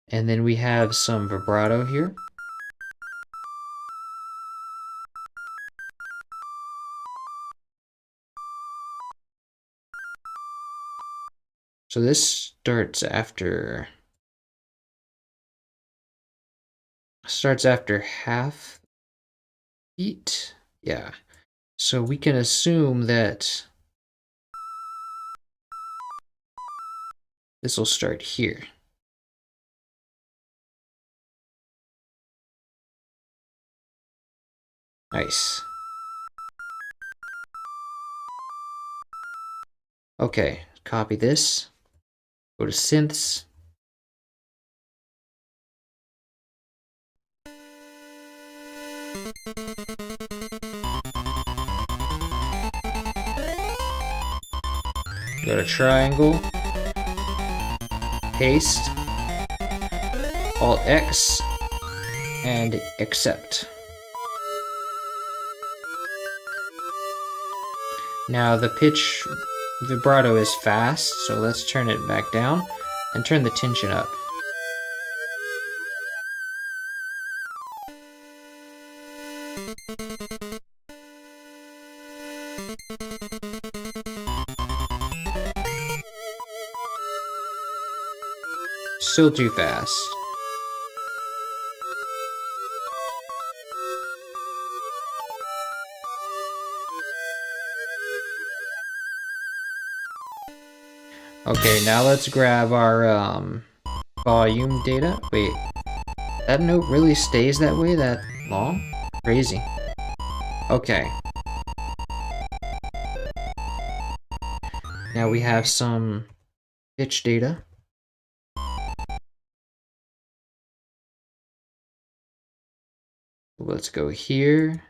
And then we have some vibrato here. So this starts after half beat. Yeah. So we can assume that this will start here. Nice. Okay, copy this. Go to synths. Go to triangle. Paste. Alt X. And accept. Now the pitch vibrato is fast, so let's turn it back down and turn the tension up. Still too fast. Okay, now let's grab our volume data. Wait, that note really stays that way that long? Crazy. Okay. Now we have some pitch data. Let's go here.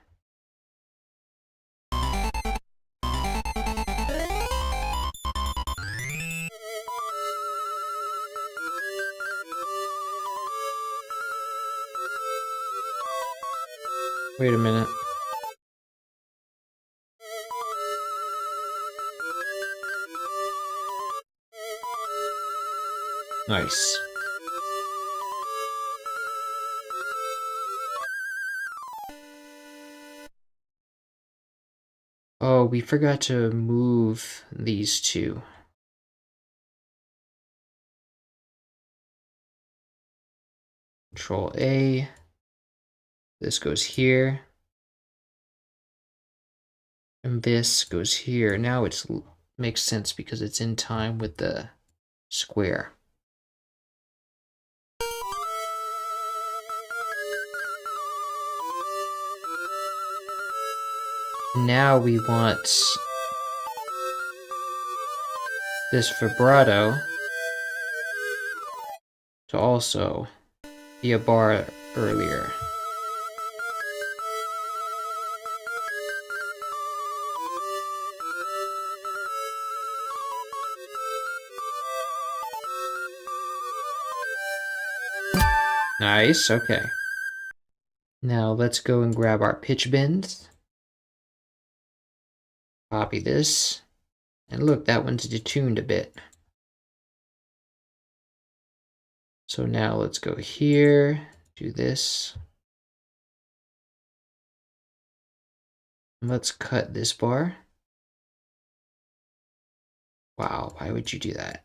Wait a minute. Nice. Oh, we forgot to move these two. Control A. This goes here. And this goes here. Now it makes sense because it's in time with the square. Now we want this vibrato to also be a bar earlier. Nice, okay. Now let's go and grab our pitch bends. Copy this. And look, that one's detuned a bit. So now let's go here, do this. And let's cut this bar. Wow, why would you do that?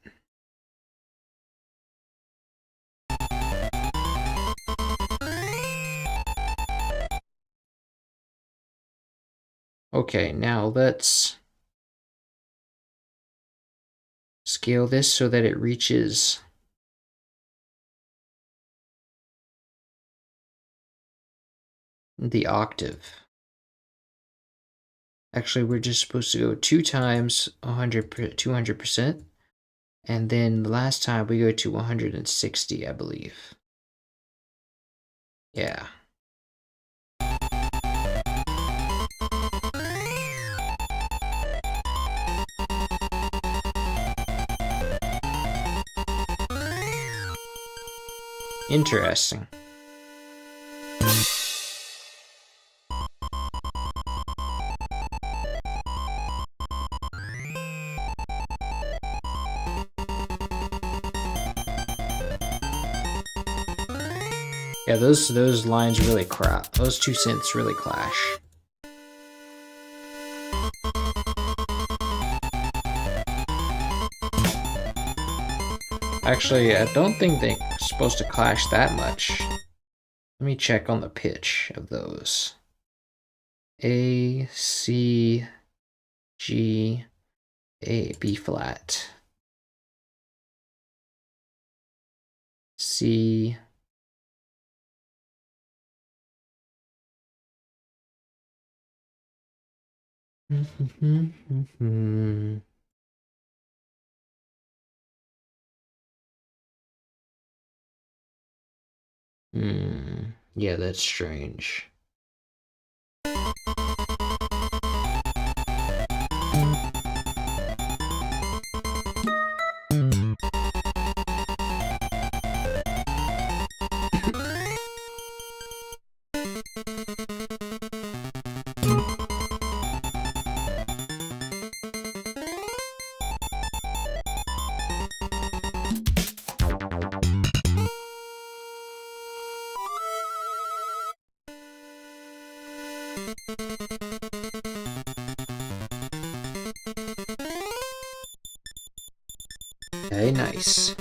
Okay, now let's scale this so that it reaches the octave. Actually, we're just supposed to go 2 times 200%. And then the last time we go to 160, I believe. Yeah. Interesting. Yeah, those lines really crap. Those two synths really clash. Actually, I don't think they're supposed to clash that much. Let me check on the pitch of those. A, C, G, A, B flat. C. Yeah, that's strange. Okay, nice.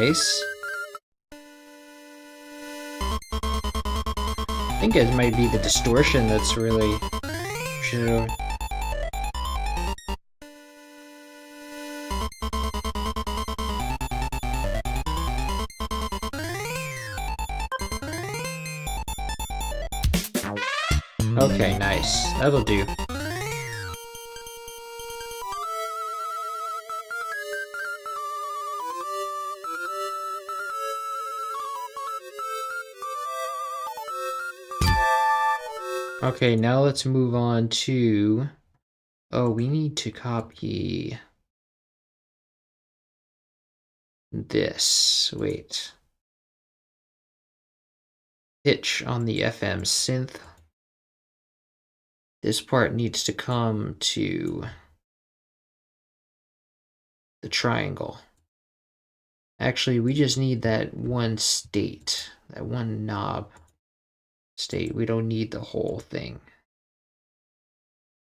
nice. I think it might be the distortion that's really... Okay, nice. That'll do. Okay, now let's move on to... Oh, we need to copy this. Wait. Pitch on the FM synth. This part needs to come to the triangle. Actually, we just need that one state, that one knob state. We don't need the whole thing.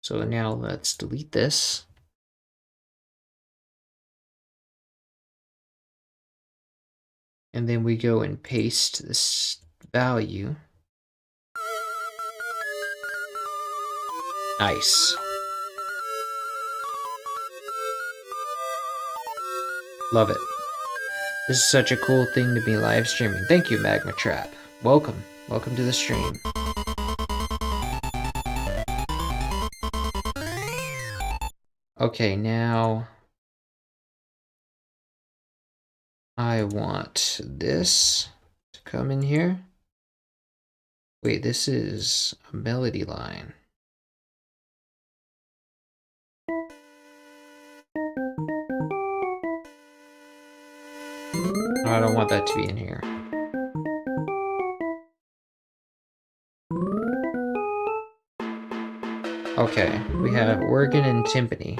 So now let's delete this. And then we go and paste this value. Nice. Love it. This is such a cool thing to be live streaming. Thank you, Magma Trap. Welcome. Welcome to the stream. Okay, now I want this to come in here. Wait, this is a melody line. I don't want that to be in here. Okay, we have organ and timpani.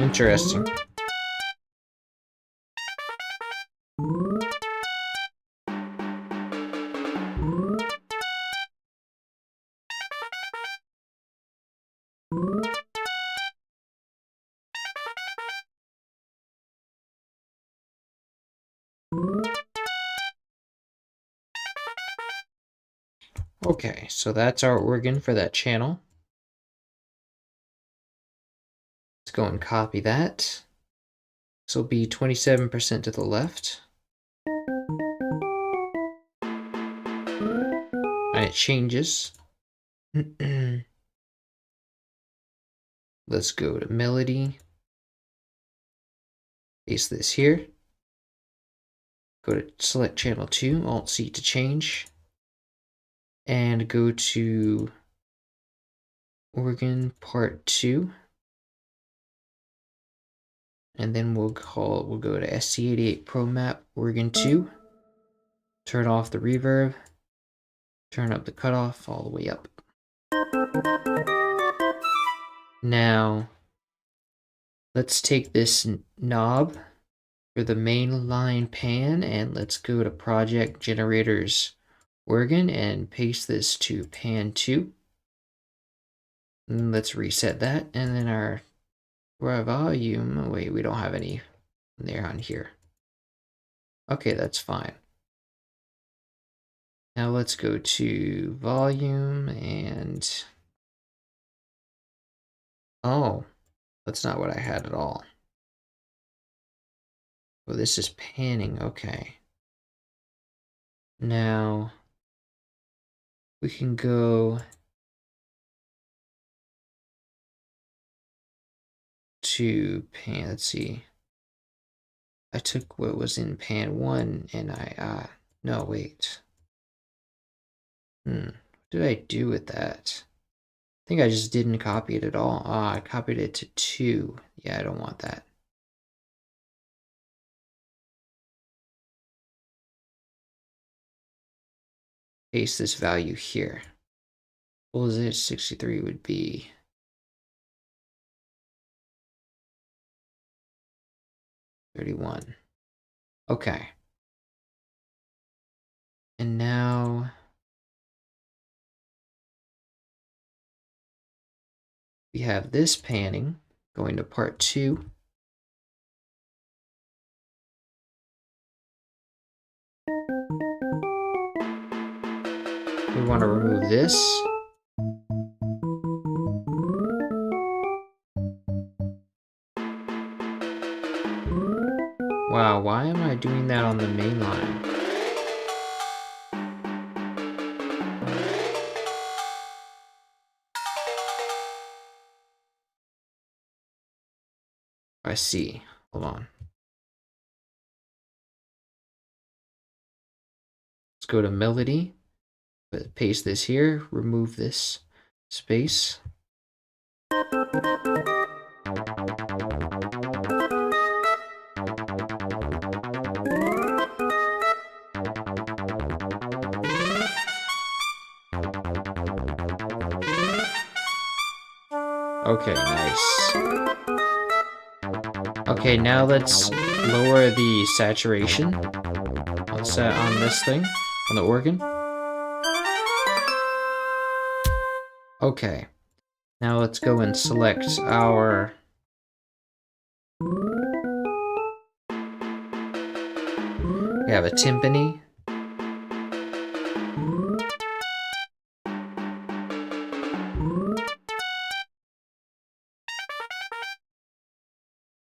Interesting. Okay, so that's our organ for that channel. Let's go and copy that. This will be 27% to the left. And it changes. Let's go to melody. Paste this here. Go to select channel 2, Alt-C to change. And go to organ part 2. And then we'll go to SC88 Pro Map organ 2. Turn off the reverb. Turn up the cutoff all the way up. Now, let's take this knob for the main line pan and let's go to project generators organ and paste this to pan 2. And let's reset that, and then our volume, wait, we don't have any there on here. Okay, that's fine. Now let's go to volume and... Oh, that's not what I had at all. Oh, this is panning, okay. Now, we can go to pan, let's see. I took what was in pan 1 and no, wait. What did I do with that? I think I just didn't copy it at all. I copied it to 2. Yeah, I don't want that. Paste this value here. What was it? 63 would be 31. Okay. And now we have this panning going to part 2. We want to remove this. Wow, why am I doing that on the main line? I see. Hold on. Let's go to melody. Paste this here. Remove this space. Okay, nice. Okay, now let's lower the saturation on this thing, on the organ. Okay, now let's go and select our we have a timpani.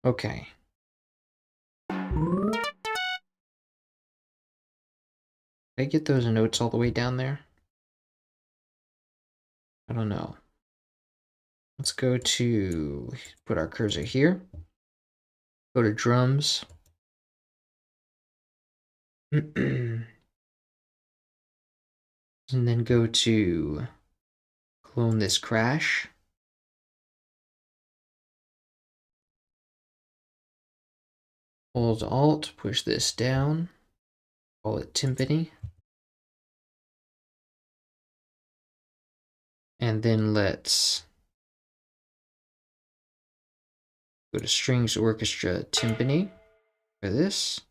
Okay. Did I get those notes all the way down there? I don't know. Let's go to, put our cursor here. Go to drums. And then go to clone this crash. Hold Alt, push this down. Call it timpani. And then let's go to strings orchestra timpani for this.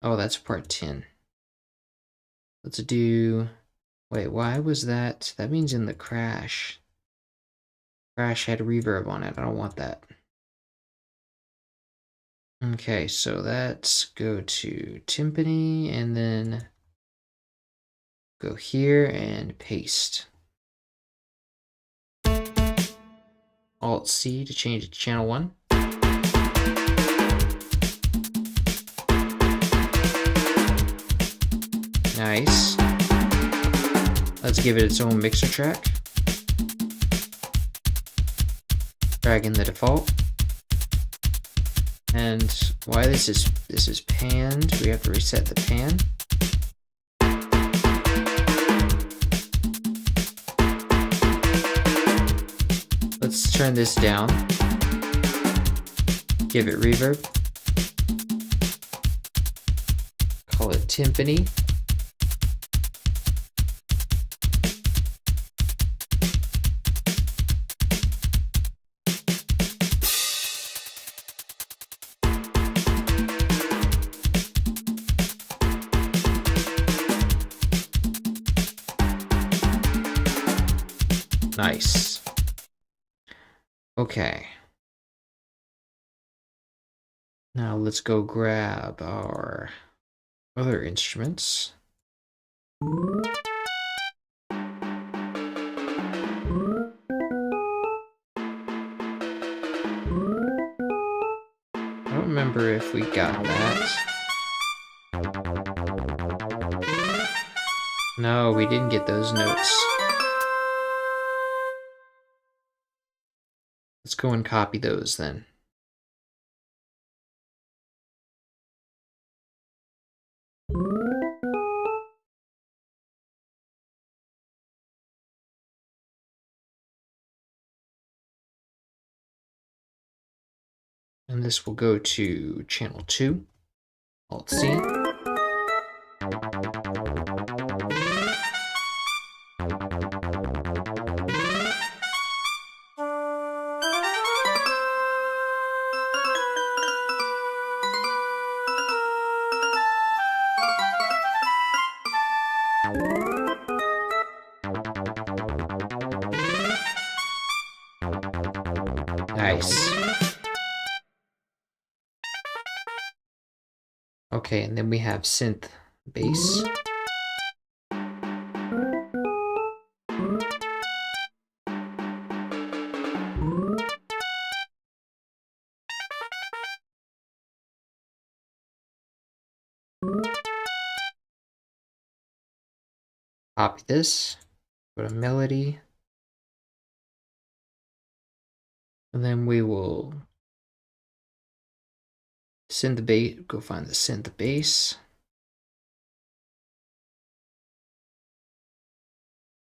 Oh, that's part 10. Let's do, wait, why was that? That means in the crash. Crash had reverb on it. I don't want that. Okay, so let's go to timpani and then go here and paste. Alt C to change it to channel 1. Nice. Let's give it its own mixer track. Drag in the default. And why this is panned, we have to reset the pan. Let's turn this down. Give it reverb. Call it timpani. Nice. Okay. Now let's go grab our other instruments. I don't remember if we got that. No, we didn't get those notes. Let's go and copy those then. And this will go to channel 2, Alt C. Nice. Okay, and then we have synth bass. Copy this, go to melody, and then we will synth bass, go find the synth bass.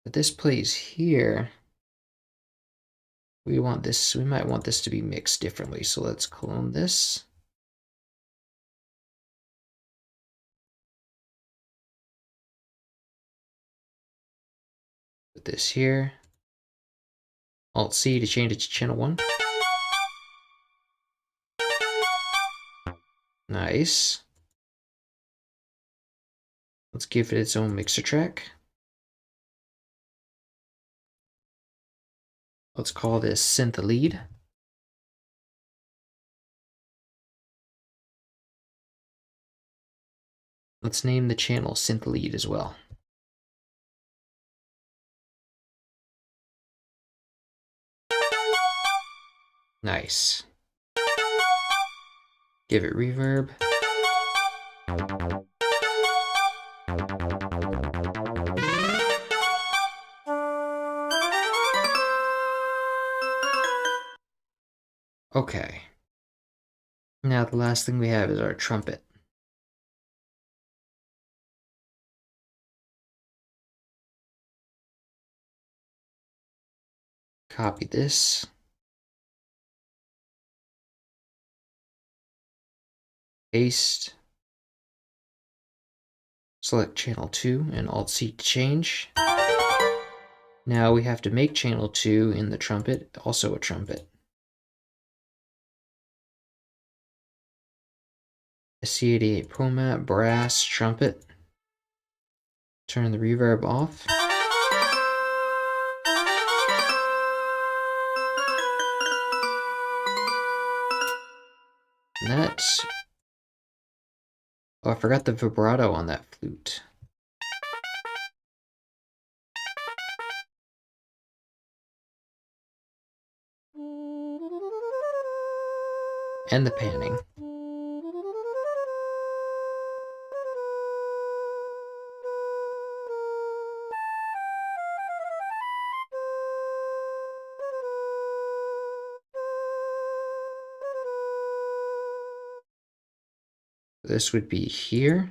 But this plays here. We want this, we might want this to be mixed differently, so let's clone this. Put this here. Alt-C to change it to channel 1. Nice. Let's give it its own mixer track. Let's call this synth lead. Let's name the channel synth lead as well. Nice. Give it reverb. Okay. Now the last thing we have is our trumpet. Copy this. Paste. Select channel 2 and Alt-C to change. Now we have to make channel 2 in the trumpet also a trumpet. C88 ProMat brass trumpet. Turn the reverb off. And that's... Oh, I forgot the vibrato on that flute. And the panning. This would be here.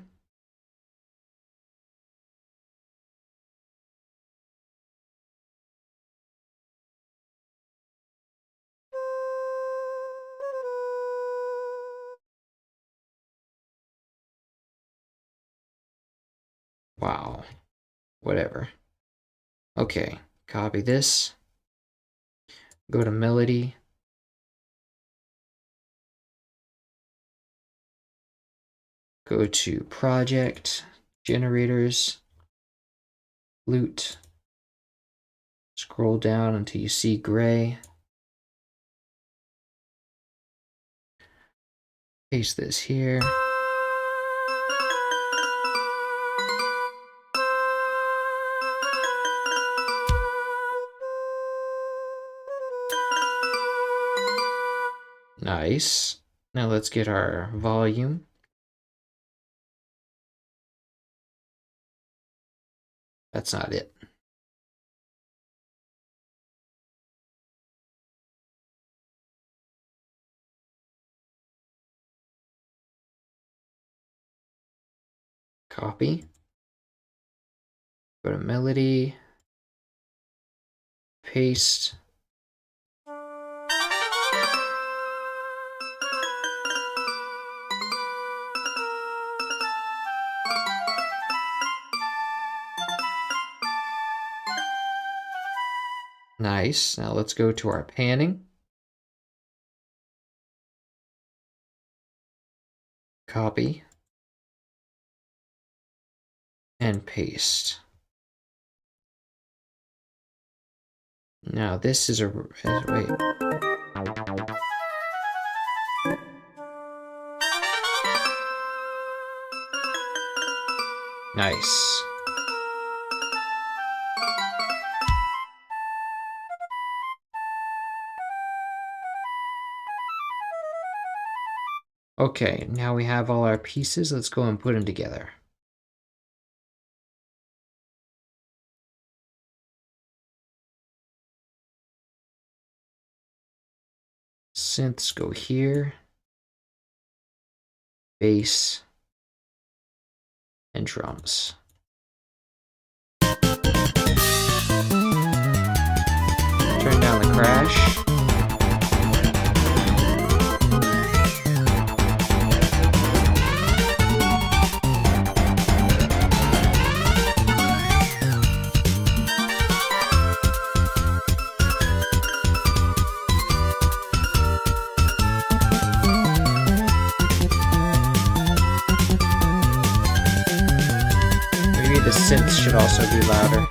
Wow. Whatever. Okay, copy this. Go to melody. Go to project, generators, flute. Scroll down until you see gray. Paste this here. Nice. Now let's get our volume. That's not it. Copy. Go to melody. Paste. Nice. Now let's go to our panning. Copy. And paste. Now this is a wait. Nice. Okay, now we have all our pieces. Let's go and put them together. Synths go here. Bass. And drums. Turn down the crash. The synths should also be louder.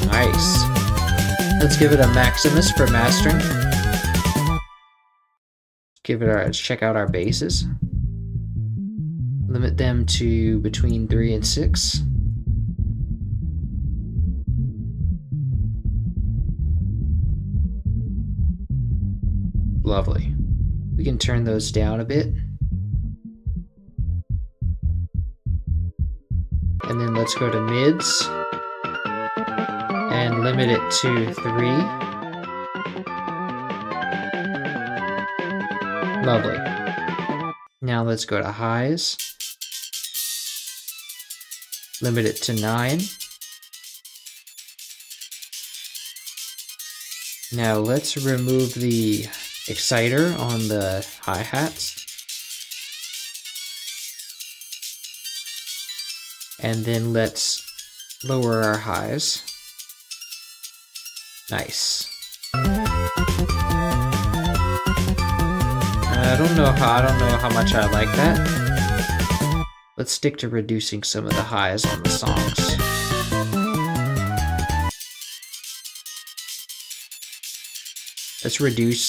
Nice. Let's give it a Maximus for mastering. Let's check out our basses. Limit them to between 3 and 6. Lovely. We can turn those down a bit. And then let's go to mids. And limit it to 3. Lovely. Now let's go to highs. Limit it to 9. Now let's remove the exciter on the hi-hats. And then let's lower our highs. Nice. I don't know how much I like that. Let's stick to reducing some of the highs on the songs.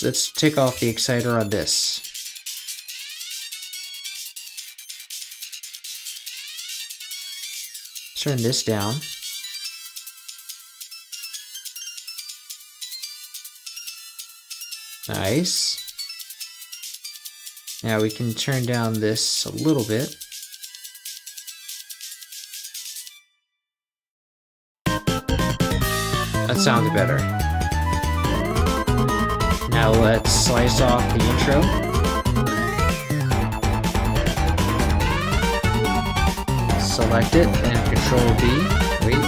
Let's take off the exciter on this. Turn this down. Nice. Now we can turn down this a little bit. That sounds better. Now let's slice off the intro. Select it and Control B. Wait.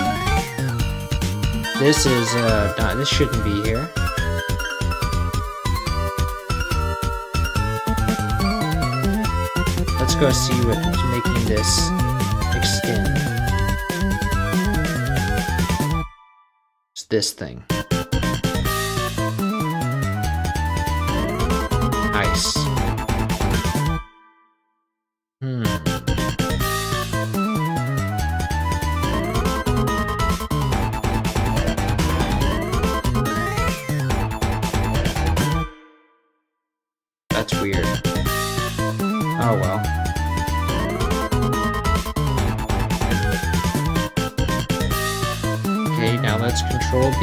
This is this shouldn't be here. Let's go see what's making this extend. It's this thing. Nice. That's weird. Oh well. Okay, now let's Control B.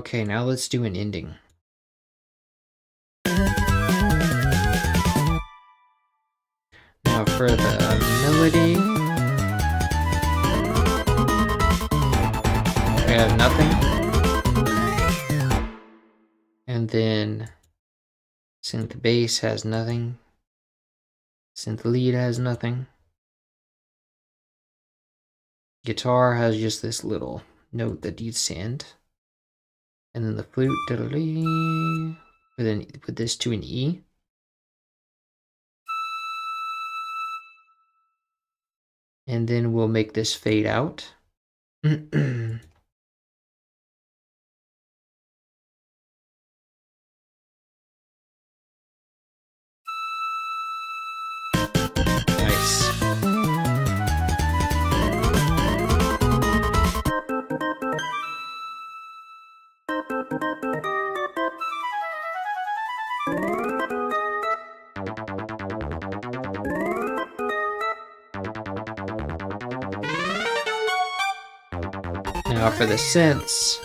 Okay, now let's do an ending. Now for the melody, we have nothing. And then synth bass has nothing. Synth lead has nothing. Guitar has just this little note that needs to end. And then the flute, put this to an E. And then we'll make this fade out. Nice. Now for the synths.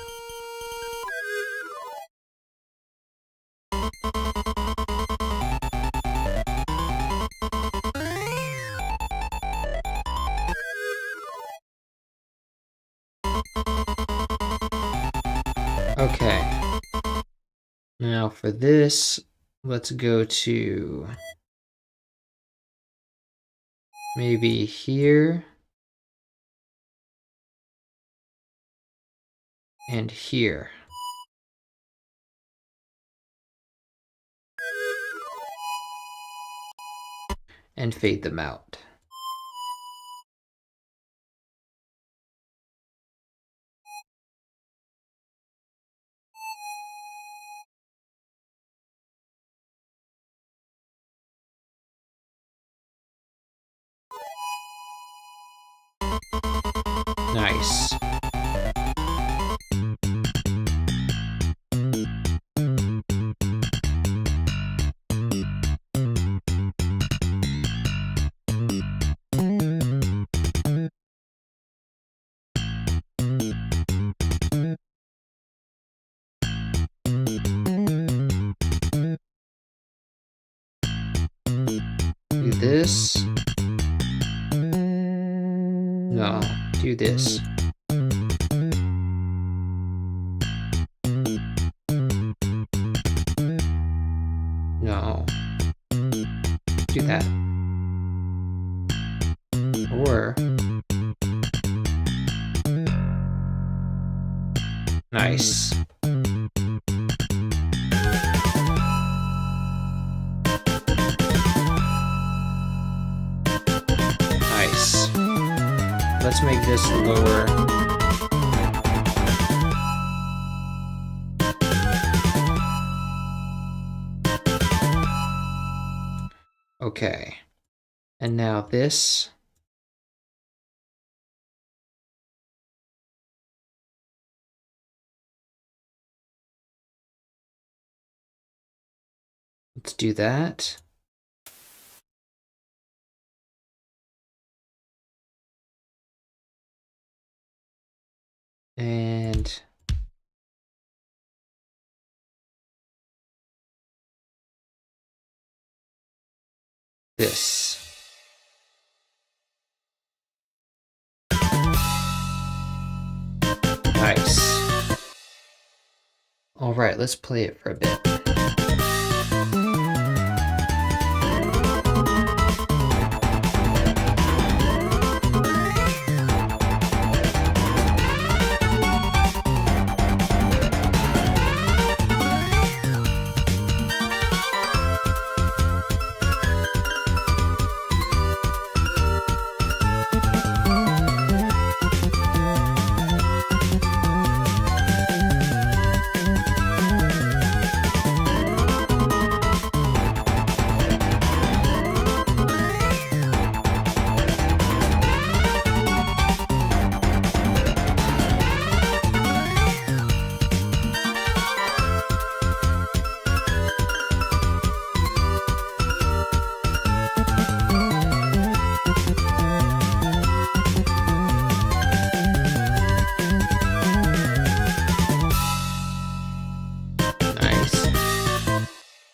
Okay. Now for this, let's go to maybe here and here. And fade them out. Nice. Do this. No, do this. No. Do that. Or nice. Nice. Let's make this lower. Okay. And now this. Let's do that. And this. Nice. All right, let's play it for a bit.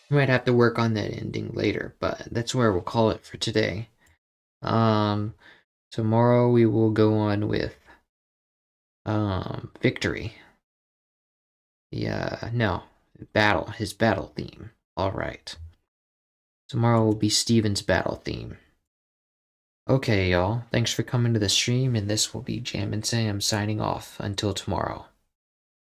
We might have to work on that ending later, but that's where we'll call it for today. Tomorrow we will go on with Victory. Yeah, no, his battle theme. All right. Tomorrow will be Steven's battle theme. Okay, y'all. Thanks for coming to the stream, and this will be Jam and Sam signing off until tomorrow.